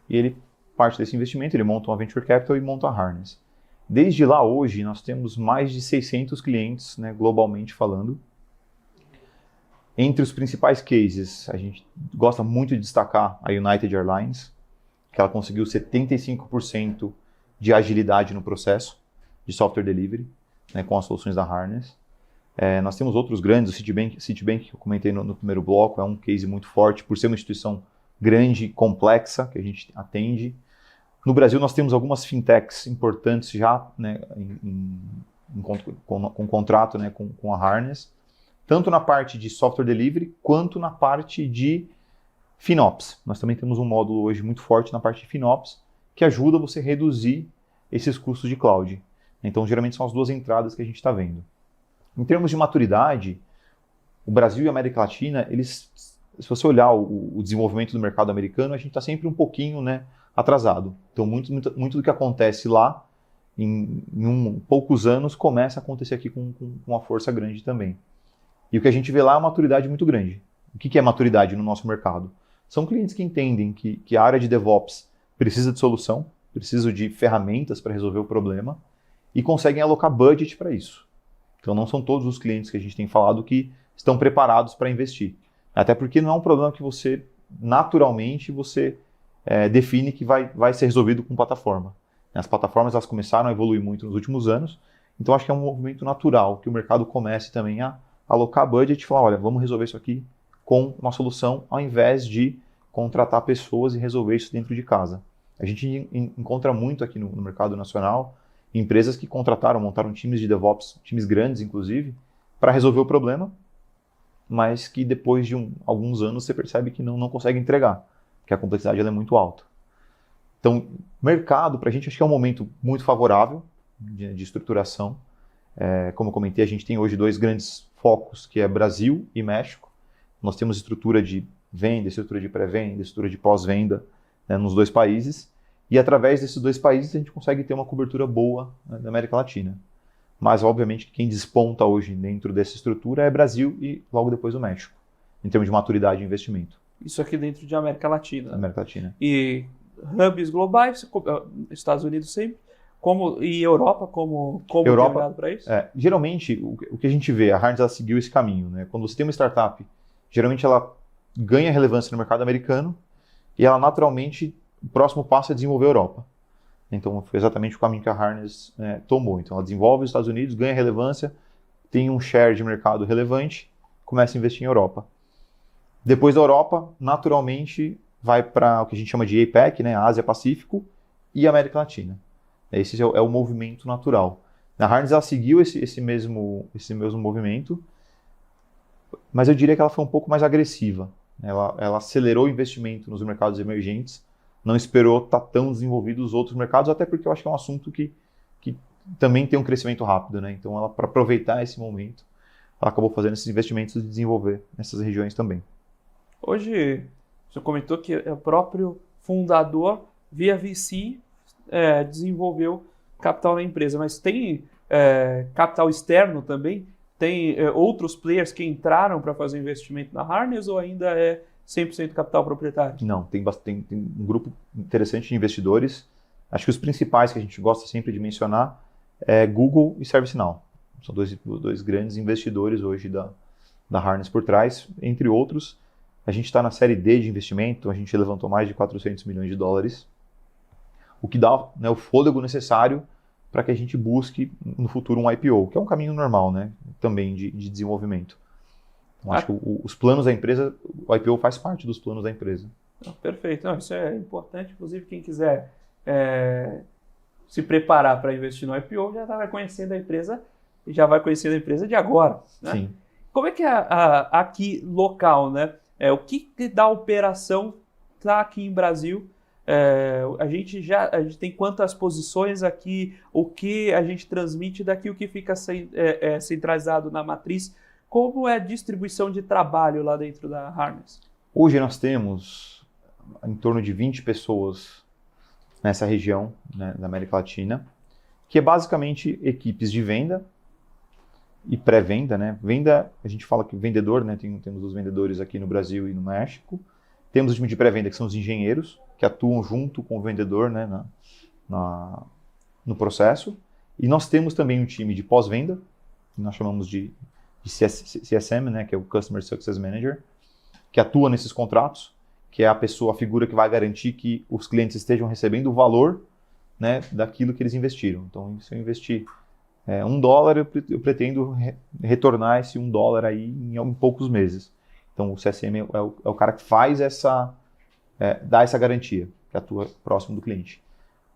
e ele parte desse investimento, ele monta uma Venture Capital e monta a Harness. Desde lá, hoje, nós temos mais de 600 clientes, né, globalmente falando. Entre os principais cases, a gente gosta muito de destacar a United Airlines, que ela conseguiu 75% de agilidade no processo de software delivery, né, com as soluções da Harness. Nós temos outros grandes, o Citibank, que eu comentei no primeiro bloco, é um case muito forte, por ser uma instituição grande, complexa, que a gente atende. No Brasil, nós temos algumas fintechs importantes já, né, com contrato, né, com a Harness, tanto na parte de software delivery, quanto na parte de FinOps. Nós também temos um módulo hoje muito forte na parte de FinOps, que ajuda você a reduzir esses custos de cloud. Então, geralmente são as duas entradas que a gente está vendo. Em termos de maturidade, o Brasil e a América Latina, se você olhar o desenvolvimento do mercado americano, a gente está sempre um pouquinho, né, atrasado. Então, muito do que acontece lá, em poucos anos, começa a acontecer aqui com uma força grande também. E o que a gente vê lá é uma maturidade muito grande. O que é maturidade no nosso mercado? São clientes que entendem que a área de DevOps precisa de solução, precisa de ferramentas para resolver o problema e conseguem alocar budget para isso. Então não são todos os clientes que a gente tem falado que estão preparados para investir. Até porque não é um problema que você, naturalmente, define que vai ser resolvido com plataforma. As plataformas elas começaram a evoluir muito nos últimos anos, então acho que é um movimento natural que o mercado comece também a alocar budget e falar, olha, vamos resolver isso aqui com uma solução ao invés de contratar pessoas e resolver isso dentro de casa. A gente encontra muito aqui no mercado nacional empresas que montaram times de DevOps, times grandes inclusive, para resolver o problema, mas que depois de alguns anos você percebe que não consegue entregar, que a complexidade ela é muito alta. Então, mercado, para a gente, acho que é um momento muito favorável de estruturação. Como eu comentei, a gente tem hoje dois grandes focos, que é Brasil e México. Nós temos estrutura de venda, estrutura de pré-venda, estrutura de pós-venda, né, nos dois países. E através desses dois países a gente consegue ter uma cobertura boa, né, na América Latina. Mas, obviamente, quem desponta hoje dentro dessa estrutura é Brasil e logo depois o México, em termos de maturidade de investimento. Isso aqui dentro de América Latina. América Latina. E hubs globais, Estados Unidos sempre, e Europa como olhado para isso? Geralmente, o que a gente vê, a Harness ela seguiu esse caminho. Né? Quando você tem uma startup, geralmente ela ganha relevância no mercado americano e ela naturalmente, o próximo passo é desenvolver a Europa. Então, foi exatamente o caminho que a Harness tomou. Então, ela desenvolve os Estados Unidos, ganha relevância, tem um share de mercado relevante, começa a investir em Europa. Depois da Europa, naturalmente, vai para o que a gente chama de APEC, né, Ásia-Pacífico e América Latina. Esse é o movimento natural. A Harness ela seguiu esse mesmo movimento, mas eu diria que ela foi um pouco mais agressiva. Ela acelerou o investimento nos mercados emergentes, não esperou estar tão desenvolvido os outros mercados, até porque eu acho que é um assunto que também tem um crescimento rápido. Né? Então, ela, para aproveitar esse momento, ela acabou fazendo esses investimentos de desenvolver nessas regiões também. Hoje, você comentou que o próprio fundador, via VC, desenvolveu capital na empresa, mas tem capital externo também? Tem outros players que entraram para fazer investimento na Harness ou ainda é 100% capital proprietário? Não, tem um grupo interessante de investidores. Acho que os principais que a gente gosta sempre de mencionar é Google e ServiceNow. São dois grandes investidores hoje da Harness por trás, entre outros. A gente está na série D de investimento, a gente levantou mais de 400 milhões de dólares, o que dá, né, o fôlego necessário para que a gente busque no futuro um IPO, que é um caminho normal, né, também de desenvolvimento. Então, acho que os planos da empresa, o IPO faz parte dos planos da empresa. Perfeito. Não, isso é importante, inclusive quem quiser se preparar para investir no IPO, já vai conhecendo a empresa de agora, né? Sim. Como é que é aqui local, né? O que da operação está aqui em Brasil? A gente tem quantas posições aqui, o que a gente transmite daqui, o que fica centralizado na matriz? Como é a distribuição de trabalho lá dentro da Harness? Hoje nós temos em torno de 20 pessoas nessa região, né, da América Latina, que é basicamente equipes de venda e pré-venda, né? Venda, a gente fala que vendedor, né? Temos os vendedores aqui no Brasil e no México. Temos o time de pré-venda, que são os engenheiros, que atuam junto com o vendedor, né, no processo. E nós temos também um time de pós-venda, que nós chamamos de CSM, né, que é o Customer Success Manager, que atua nesses contratos, que é a figura que vai garantir que os clientes estejam recebendo o valor, né, daquilo que eles investiram. Então, se eu investir $1, eu pretendo retornar esse $1 aí em poucos meses. Então, o CSM é o cara que faz dá essa garantia, que atua próximo do cliente.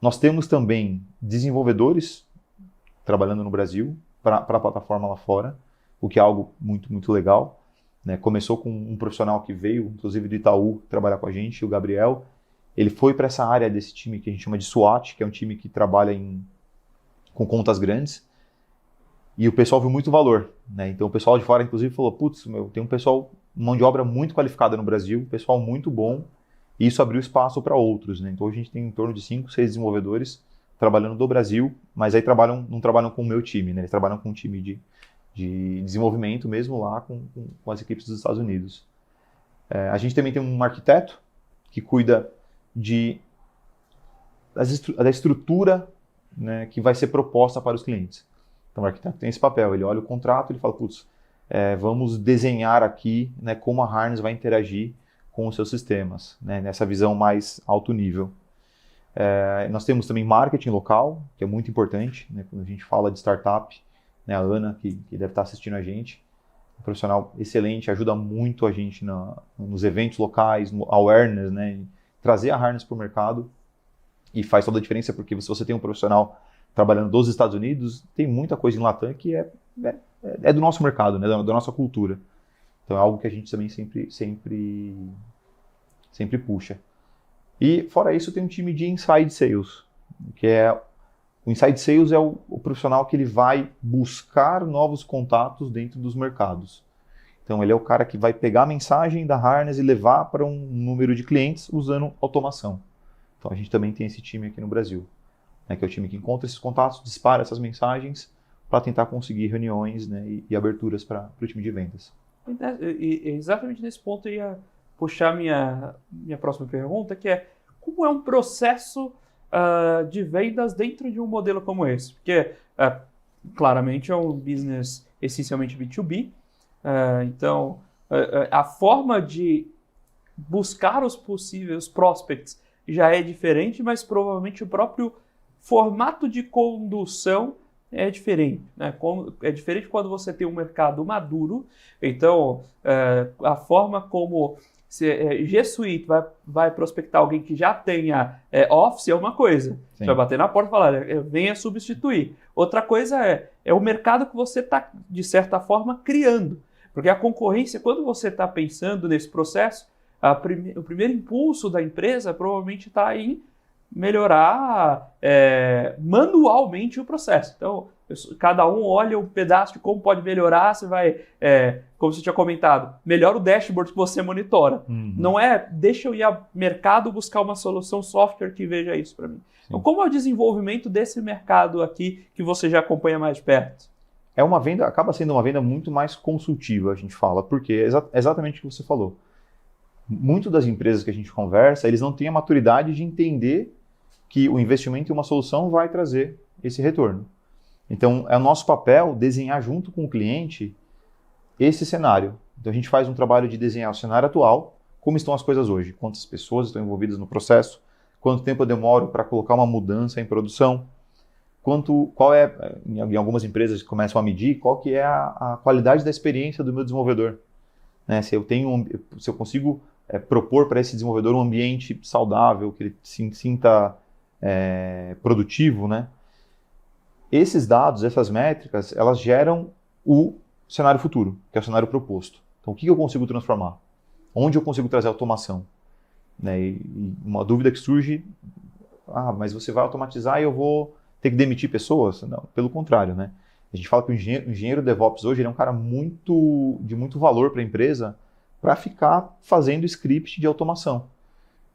Nós temos também desenvolvedores trabalhando no Brasil para a plataforma lá fora, o que é algo muito, muito legal, né? Começou com um profissional que veio, inclusive do Itaú, trabalhar com a gente, o Gabriel. Ele foi para essa área desse time que a gente chama de SWAT, que é um time que trabalha com contas grandes. E o pessoal viu muito valor, né? Então o pessoal de fora, inclusive, falou, putz, tem um pessoal, mão de obra muito qualificada no Brasil, um pessoal muito bom, e isso abriu espaço para outros, né? Então a gente tem em torno de 5, 6 desenvolvedores trabalhando do Brasil, mas aí não trabalham com o meu time, né? Eles trabalham com um time de desenvolvimento mesmo lá com as equipes dos Estados Unidos. A gente também tem um arquiteto que cuida da estrutura, né, que vai ser proposta para os clientes. Então o arquiteto tem esse papel, ele olha o contrato e ele fala, putz, vamos desenhar aqui, né, como a Harness vai interagir com os seus sistemas, né, nessa visão mais alto nível. Nós temos também marketing local, que é muito importante, né, quando a gente fala de startup, né, a Ana, que deve estar assistindo a gente, um profissional excelente, ajuda muito a gente nos eventos locais, no awareness, né, trazer a Harness para o mercado, e faz toda a diferença, porque se você tem um profissional trabalhando dos Estados Unidos, tem muita coisa em Latam que é do nosso mercado, né, da nossa cultura. Então é algo que a gente também sempre puxa. E fora isso tem um time de Inside Sales, que o Inside Sales é o profissional que ele vai buscar novos contatos dentro dos mercados. Então ele é o cara que vai pegar a mensagem da Harness e levar para um número de clientes usando automação. Então a gente também tem esse time aqui no Brasil, né, que é o time que encontra esses contatos, dispara essas mensagens para tentar conseguir reuniões, né, e aberturas para o time de vendas. E exatamente nesse ponto eu ia puxar minha próxima pergunta, que é como é um processo de vendas dentro de um modelo como esse? Porque claramente é um business essencialmente B2B, então a forma de buscar os possíveis prospects já é diferente, mas provavelmente o próprio formato de condução é diferente, né? É diferente quando você tem um mercado maduro. Então, a forma como G Suite vai prospectar alguém que já tenha Office é uma coisa. Sim. Você vai bater na porta e falar, venha substituir. Outra coisa é o mercado que você está, de certa forma, criando. Porque a concorrência, quando você está pensando nesse processo, o primeiro impulso da empresa provavelmente está em melhorar manualmente o processo. Então, cada um olha um pedaço de como pode melhorar, você vai, como você tinha comentado, melhora o dashboard que você monitora. Uhum. Não deixa eu ir ao mercado buscar uma solução software que veja isso para mim. Sim. Então, como é o desenvolvimento desse mercado aqui que você já acompanha mais de perto? Acaba sendo uma venda muito mais consultiva, a gente fala, porque é exatamente o que você falou. Muitas das empresas que a gente conversa, eles não têm a maturidade de entender que o investimento em uma solução vai trazer esse retorno. Então, é o nosso papel desenhar junto com o cliente esse cenário. Então, a gente faz um trabalho de desenhar o cenário atual, como estão as coisas hoje, quantas pessoas estão envolvidas no processo, quanto tempo eu demoro para colocar uma mudança em produção, em algumas empresas começam a medir qual que é a qualidade da experiência do meu desenvolvedor. Né? Se eu consigo propor para esse desenvolvedor um ambiente saudável, que ele se sinta produtivo, né? Esses dados, essas métricas, elas geram o cenário futuro, que é o cenário proposto. Então, o que eu consigo transformar? Onde eu consigo trazer automação? Né? E uma dúvida que surge, mas você vai automatizar e eu vou ter que demitir pessoas? Não, pelo contrário, né? A gente fala que o engenheiro DevOps hoje ele é um cara de muito valor para a empresa para ficar fazendo script de automação.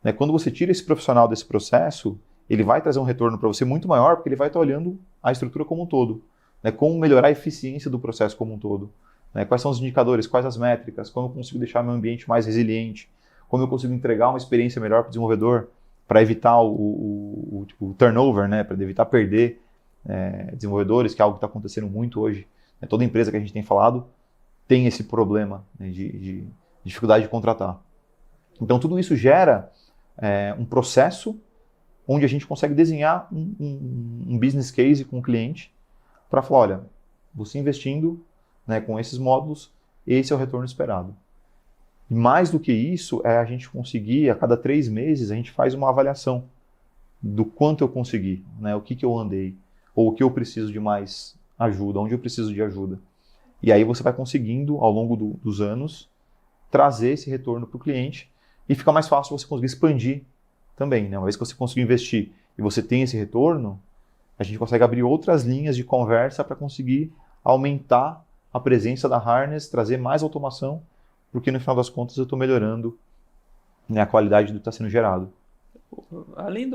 Né? Quando você tira esse profissional desse processo, ele vai trazer um retorno para você muito maior, porque ele vai estar olhando a estrutura como um todo. Né? Como melhorar a eficiência do processo como um todo. Né? Quais são os indicadores, quais as métricas, como eu consigo deixar meu ambiente mais resiliente, como eu consigo entregar uma experiência melhor para o desenvolvedor, para evitar o turnover, né? Para evitar perder desenvolvedores, que é algo que está acontecendo muito hoje. Né? Toda empresa que a gente tem falado tem esse problema, né, de dificuldade de contratar. Então, tudo isso gera um processo onde a gente consegue desenhar um business case com o cliente para falar, olha, você investindo, né, com esses módulos, esse é o retorno esperado. E mais do que isso, é a gente conseguir, a cada 3 meses, a gente faz uma avaliação do quanto eu consegui, né, o que eu andei, ou o que eu preciso de mais ajuda, onde eu preciso de ajuda. E aí você vai conseguindo, ao longo dos anos, trazer esse retorno para o cliente e fica mais fácil você conseguir expandir também. Né? Uma vez que você conseguiu investir e você tem esse retorno, a gente consegue abrir outras linhas de conversa para conseguir aumentar a presença da Harness, trazer mais automação, porque no final das contas eu estou melhorando, né, a qualidade do que está sendo gerado. Além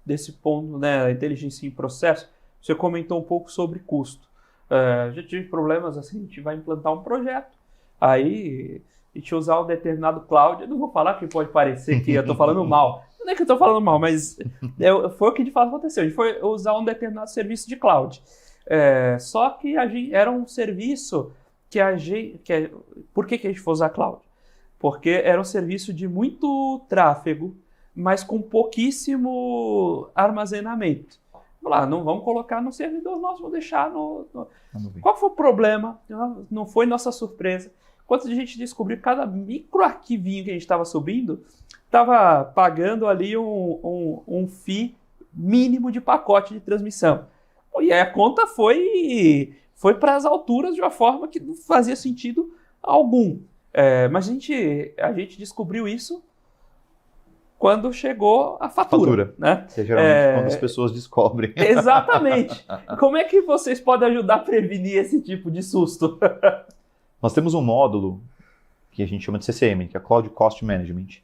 desse ponto, né, inteligência em processo, você comentou um pouco sobre custo. Já tive problemas assim, a gente vai implantar um projeto, aí a gente usar um determinado cloud, eu não vou falar que pode parecer que eu estou falando mal, não é que eu estou falando mal, mas foi o que de fato aconteceu, a gente foi usar um determinado serviço de cloud. Só que era um serviço que por que a gente foi usar cloud? Porque era um serviço de muito tráfego, mas com pouquíssimo armazenamento. Vamos lá, não vamos colocar no servidor nosso, vamos deixar no... Qual foi o problema? Não foi nossa surpresa. Quando a gente descobriu que cada micro arquivinho que a gente estava subindo, estava pagando ali um fee mínimo de pacote de transmissão. E aí a conta foi para as alturas de uma forma que não fazia sentido algum. Mas a gente descobriu isso quando chegou a fatura. Né? Que é geralmente quando as pessoas descobrem. Exatamente. Como é que vocês podem ajudar a prevenir esse tipo de susto? Nós temos um módulo que a gente chama de CCM, que é Cloud Cost Management,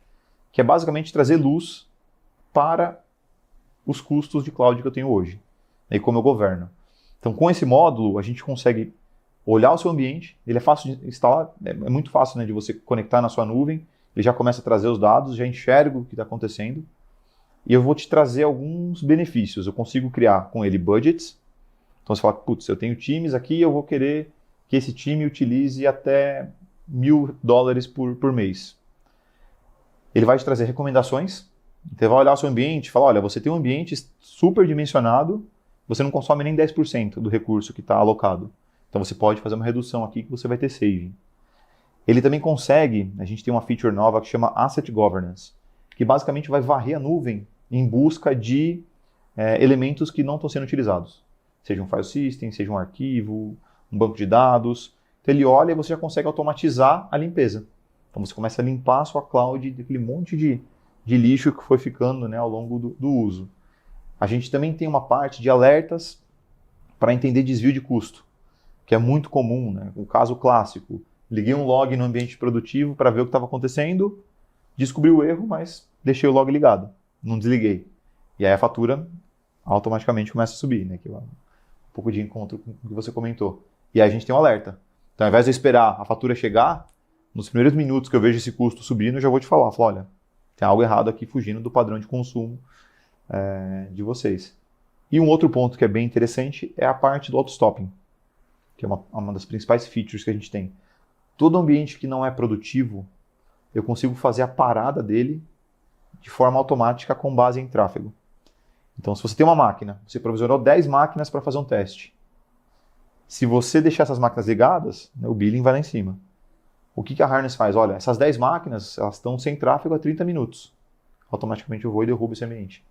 que é basicamente trazer luz para os custos de cloud que eu tenho hoje, e como eu governo. Então, com esse módulo, a gente consegue olhar o seu ambiente, ele é fácil de instalar, é muito fácil, né, de você conectar na sua nuvem, ele já começa a trazer os dados, já enxerga o que está acontecendo, e eu vou te trazer alguns benefícios. Eu consigo criar com ele budgets, então você fala, putz, eu tenho times aqui, eu vou querer que esse time utilize até $1.000 por mês. Ele vai te trazer recomendações, você vai olhar o seu ambiente e falar, olha, você tem um ambiente super dimensionado, você não consome nem 10% do recurso que está alocado. Então você pode fazer uma redução aqui que você vai ter saving. Ele também consegue, a gente tem uma feature nova que chama Asset Governance, que basicamente vai varrer a nuvem em busca de elementos que não estão sendo utilizados. Seja um file system, seja um arquivo, um banco de dados. Então ele olha e você já consegue automatizar a limpeza. Então você começa a limpar a sua cloud daquele monte de lixo que foi ficando, né, ao longo do uso. A gente também tem uma parte de alertas para entender desvio de custo, que é muito comum, né? O caso clássico, liguei um log no ambiente produtivo para ver o que estava acontecendo, descobri o erro, mas deixei o log ligado, não desliguei. E aí a fatura automaticamente começa a subir, né? Que é um pouco de encontro com o que você comentou. E aí a gente tem um alerta. Então, ao invés de eu esperar a fatura chegar, nos primeiros minutos que eu vejo esse custo subindo, eu já vou te falar, olha, tem algo errado aqui fugindo do padrão de consumo de vocês. E um outro ponto que é bem interessante é a parte do auto-stopping, que é uma das principais features que a gente tem. Todo ambiente que não é produtivo, eu consigo fazer a parada dele de forma automática com base em tráfego. Então, se você tem uma máquina, você provisionou 10 máquinas para fazer um teste. Se você deixar essas máquinas ligadas, né, o billing vai lá em cima. O que a Harness faz? Olha, essas 10 máquinas elas estão sem tráfego há 30 minutos. Automaticamente eu vou e derrubo esse ambiente.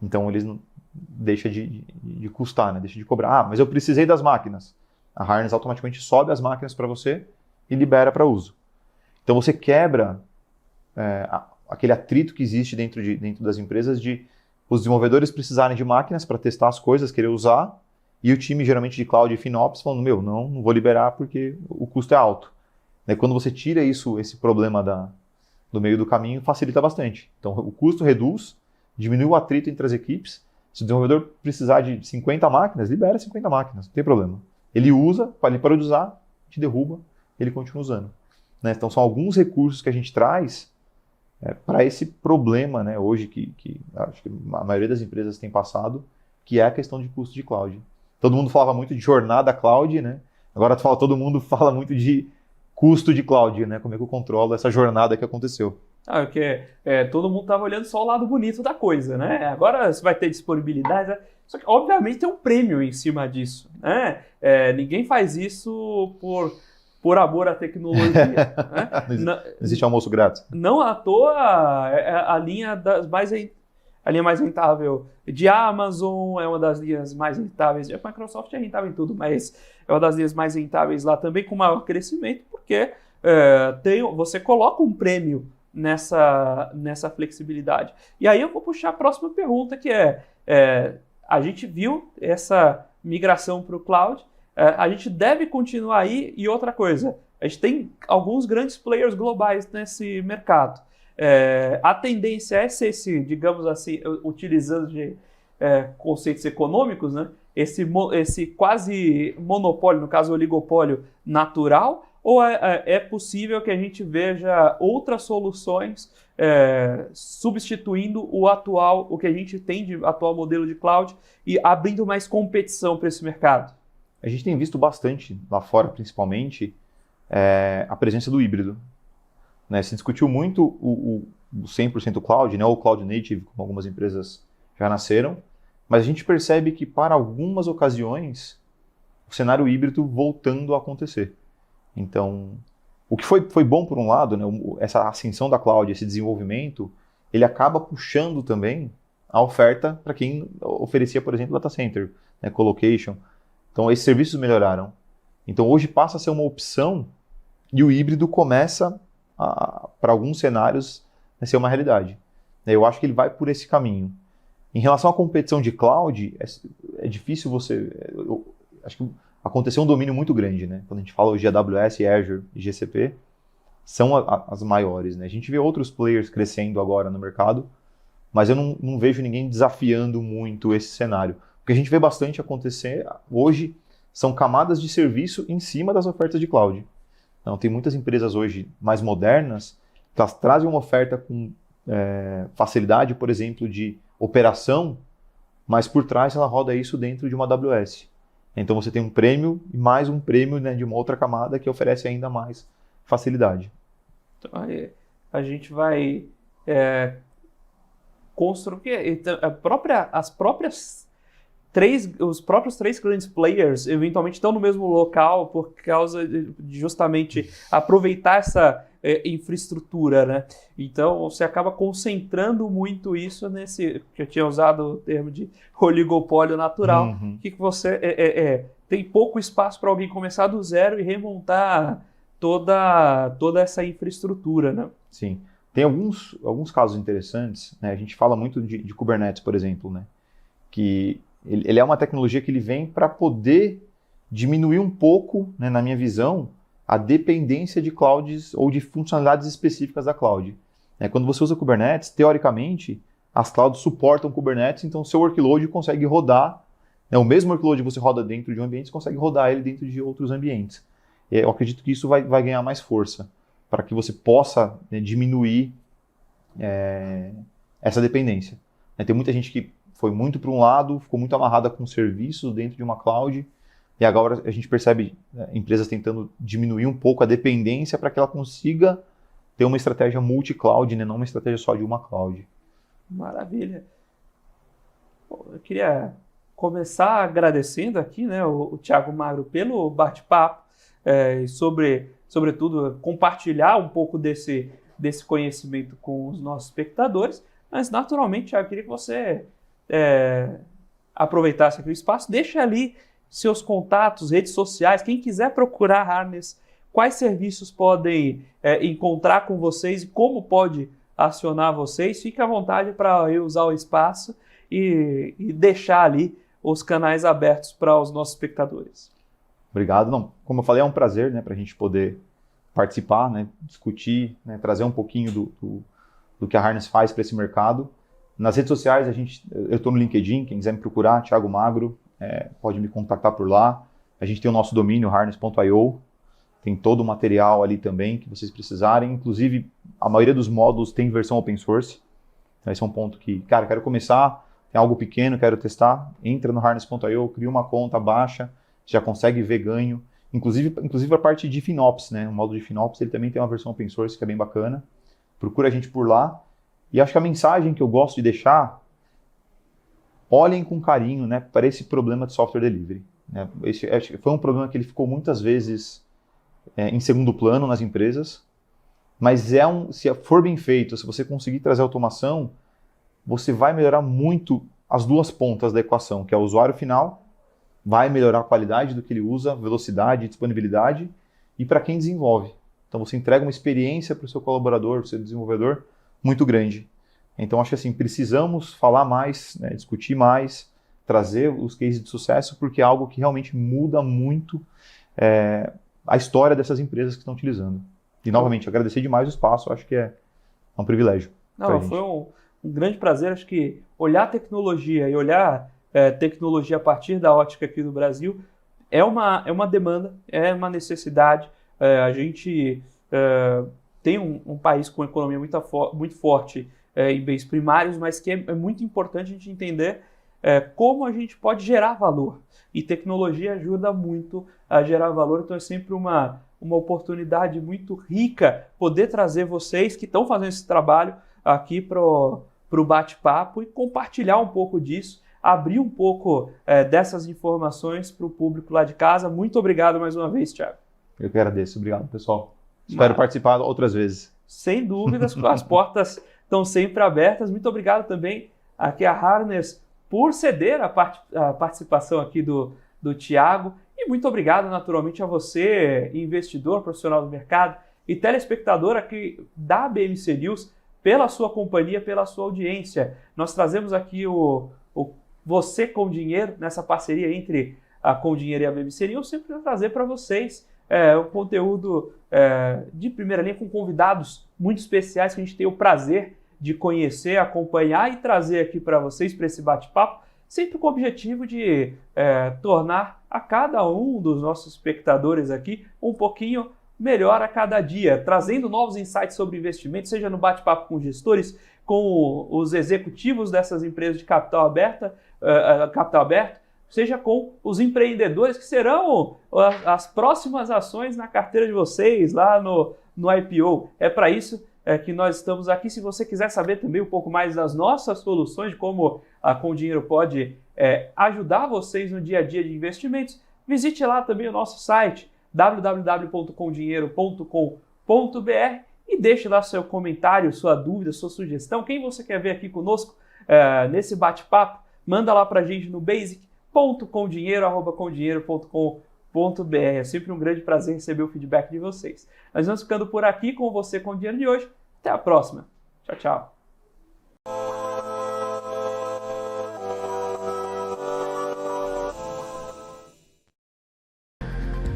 Então eles não deixa de custar, né? Deixa de cobrar. Mas eu precisei das máquinas. A Harness automaticamente sobe as máquinas para você e libera para uso. Então você quebra aquele atrito que existe dentro das empresas de os desenvolvedores precisarem de máquinas para testar as coisas, querer usar, e o time geralmente de cloud e FinOps falando, não vou liberar porque o custo é alto. Quando você tira esse problema do meio do caminho, facilita bastante. Então o custo reduz, diminui o atrito entre as equipes. Se o desenvolvedor precisar de 50 máquinas, libera 50 máquinas, não tem problema. Ele usa, ele parou de usar, te derruba, ele continua usando. Então são alguns recursos que a gente traz para esse problema, né, hoje que acho que a maioria das empresas tem passado, que é a questão de custo de cloud. Todo mundo falava muito de jornada cloud, né? Agora todo mundo fala muito de custo de cloud, né? Como é que eu controlo essa jornada que aconteceu? Porque todo mundo estava olhando só o lado bonito da coisa, né? Agora você vai ter disponibilidade, né? Só que obviamente tem um prêmio em cima disso, né? Ninguém faz isso por amor à tecnologia. Né? Não existe almoço grátis. Não à toa a linha a linha mais rentável de Amazon é uma das linhas mais rentáveis. A Microsoft é rentável em tudo, mas é uma das linhas mais rentáveis lá também, com maior crescimento, porque você coloca um prêmio nessa flexibilidade. E aí eu vou puxar a próxima pergunta, que a gente viu essa migração para o cloud, a gente deve continuar aí, e outra coisa, a gente tem alguns grandes players globais nesse mercado. A tendência é ser digamos assim, utilizando de conceitos econômicos, né? Esse quase monopólio, no caso oligopólio natural, ou é possível que a gente veja outras soluções substituindo o que a gente tem de atual modelo de cloud e abrindo mais competição para esse mercado? A gente tem visto bastante, lá fora principalmente, a presença do híbrido. Né? Se discutiu muito o 100% cloud, né? Ou cloud native, como algumas empresas já nasceram, mas a gente percebe que para algumas ocasiões o cenário híbrido voltando a acontecer. Então, o que foi bom por um lado, né? Essa ascensão da cloud, esse desenvolvimento, ele acaba puxando também a oferta para quem oferecia, por exemplo, data center, né? Colocation. Então, esses serviços melhoraram. Então, hoje passa a ser uma opção e o híbrido começa para alguns cenários, ser uma realidade. Eu acho que ele vai por esse caminho. Em relação à competição de cloud, é difícil acho que aconteceu um domínio muito grande, né? Quando a gente fala hoje de AWS, Azure e GCP, são as maiores, né? A gente vê outros players crescendo agora no mercado, mas eu não vejo ninguém desafiando muito esse cenário. O que a gente vê bastante acontecer hoje são camadas de serviço em cima das ofertas de cloud. Então, tem muitas empresas hoje mais modernas que elas trazem uma oferta com facilidade, por exemplo, de operação, mas por trás ela roda isso dentro de uma AWS. Então você tem um prêmio e mais um prêmio, né, de uma outra camada que oferece ainda mais facilidade. Então, a gente vai construir os próprios três grandes players eventualmente estão no mesmo local por causa de justamente aproveitar essa infraestrutura, né? Então você acaba concentrando muito isso nesse, que eu tinha usado o termo de oligopólio natural, que você tem pouco espaço para alguém começar do zero e remontar toda essa infraestrutura, né? Sim. Tem alguns casos interessantes, né? A gente fala muito de Kubernetes, por exemplo, né? Que ele é uma tecnologia que ele vem para poder diminuir um pouco, né, na minha visão, a dependência de clouds ou de funcionalidades específicas da cloud. Quando você usa Kubernetes, teoricamente, as clouds suportam Kubernetes, então o seu workload consegue rodar, né, o mesmo workload que você roda dentro de um ambiente, você consegue rodar ele dentro de outros ambientes. Eu acredito que isso vai ganhar mais força, para que você possa, né, diminuir essa dependência. Tem muita gente que foi muito para um lado, ficou muito amarrada com serviços dentro de uma cloud, e agora a gente percebe, né, empresas tentando diminuir um pouco a dependência para que ela consiga ter uma estratégia multi-cloud, né, não uma estratégia só de uma cloud. Maravilha. Eu queria começar agradecendo aqui, né, o Thiago Magro pelo bate-papo, e sobretudo compartilhar um pouco desse conhecimento com os nossos espectadores, mas naturalmente, Thiago, eu queria que você aproveitasse aqui o espaço, deixa ali seus contatos, redes sociais, quem quiser procurar Harness, quais serviços podem encontrar com vocês e como pode acionar vocês, fique à vontade para usar o espaço e deixar ali os canais abertos para os nossos espectadores. Obrigado. Não, como eu falei, é um prazer, né, para a gente poder participar, né, discutir, né, trazer um pouquinho do que a Harness faz para esse mercado. Nas redes sociais, eu estou no LinkedIn, quem quiser me procurar, Thiago Magro, pode me contactar por lá. A gente tem o nosso domínio, harness.io, tem todo o material ali também que vocês precisarem. Inclusive, a maioria dos módulos tem versão open source. Então, esse é um ponto que, cara, quero começar, tem algo pequeno, quero testar, entra no harness.io, cria uma conta, baixa, já consegue ver ganho. Inclusive a parte de FinOps, né? O módulo de FinOps, ele também tem uma versão open source que é bem bacana. Procura a gente por lá. E acho que a mensagem que eu gosto de deixar, olhem com carinho, né, para esse problema de software delivery. Né? Acho que foi um problema que ele ficou muitas vezes em segundo plano nas empresas, mas se for bem feito, se você conseguir trazer automação, você vai melhorar muito as duas pontas da equação, que é o usuário final, vai melhorar a qualidade do que ele usa, velocidade, disponibilidade, e para quem desenvolve. Então você entrega uma experiência para o seu colaborador, para o seu desenvolvedor, muito grande. Então acho que assim, precisamos falar mais, né, discutir mais, trazer os cases de sucesso, porque é algo que realmente muda muito a história dessas empresas que estão utilizando. E novamente, agradecer demais o espaço, acho que é um privilégio. Não, foi um grande prazer, acho que olhar a tecnologia e olhar tecnologia a partir da ótica aqui do Brasil é uma demanda, é uma necessidade. A gente tem um país com economia muito forte em bens primários, mas que é muito importante a gente entender como a gente pode gerar valor. E tecnologia ajuda muito a gerar valor, então é sempre uma oportunidade muito rica poder trazer vocês que estão fazendo esse trabalho aqui para o bate-papo e compartilhar um pouco disso, abrir um pouco dessas informações para o público lá de casa. Muito obrigado mais uma vez, Thiago. Eu que agradeço. Obrigado, pessoal. Espero participar outras vezes. Sem dúvidas, as portas estão sempre abertas. Muito obrigado também aqui a Harness por ceder a participação aqui do Thiago. E muito obrigado, naturalmente, a você, investidor, profissional do mercado e telespectador aqui da BMC News, pela sua companhia, pela sua audiência. Nós trazemos aqui o Você com Dinheiro, nessa parceria entre a Com Dinheiro e a BMC News, sempre para trazer para vocês um conteúdo de primeira linha com convidados muito especiais que a gente tem o prazer de conhecer, acompanhar e trazer aqui para vocês, para esse bate-papo, sempre com o objetivo de tornar a cada um dos nossos espectadores aqui um pouquinho melhor a cada dia, trazendo novos insights sobre investimentos, seja no bate-papo com gestores, com os executivos dessas empresas de capital aberto, seja com os empreendedores que serão as próximas ações na carteira de vocês lá no IPO. É para isso que nós estamos aqui. Se você quiser saber também um pouco mais das nossas soluções, de como a Com Dinheiro pode ajudar vocês no dia a dia de investimentos, visite lá também o nosso site www.comdinheiro.com.br e deixe lá seu comentário, sua dúvida, sua sugestão. Quem você quer ver aqui conosco nesse bate-papo, manda lá para a gente no basic.comdinheiro@comdinheiro.com.br. É sempre um grande prazer receber o feedback de vocês. Nós vamos ficando por aqui com Você com Dinheiro de hoje. Até a próxima. Tchau, tchau.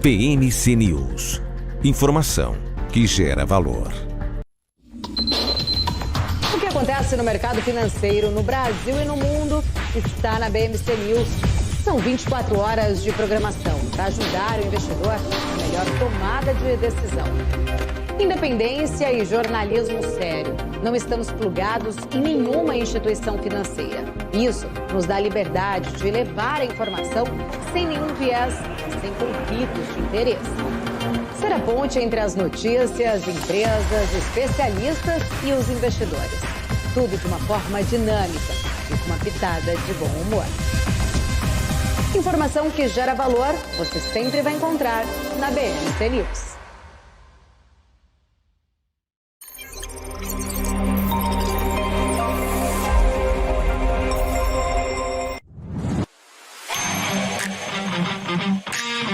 PNC News. Informação que gera valor. O que acontece no mercado financeiro no Brasil e no mundo está na BMC News. São 24 horas de programação para ajudar o investidor na melhor tomada de decisão. Independência e jornalismo sério. Não estamos plugados em nenhuma instituição financeira. Isso nos dá liberdade de levar a informação sem nenhum viés, sem conflitos de interesse. Ser a ponte entre as notícias, empresas, especialistas e os investidores. Tudo de uma forma dinâmica e com uma pitada de bom humor. Informação que gera valor, você sempre vai encontrar na BMC News.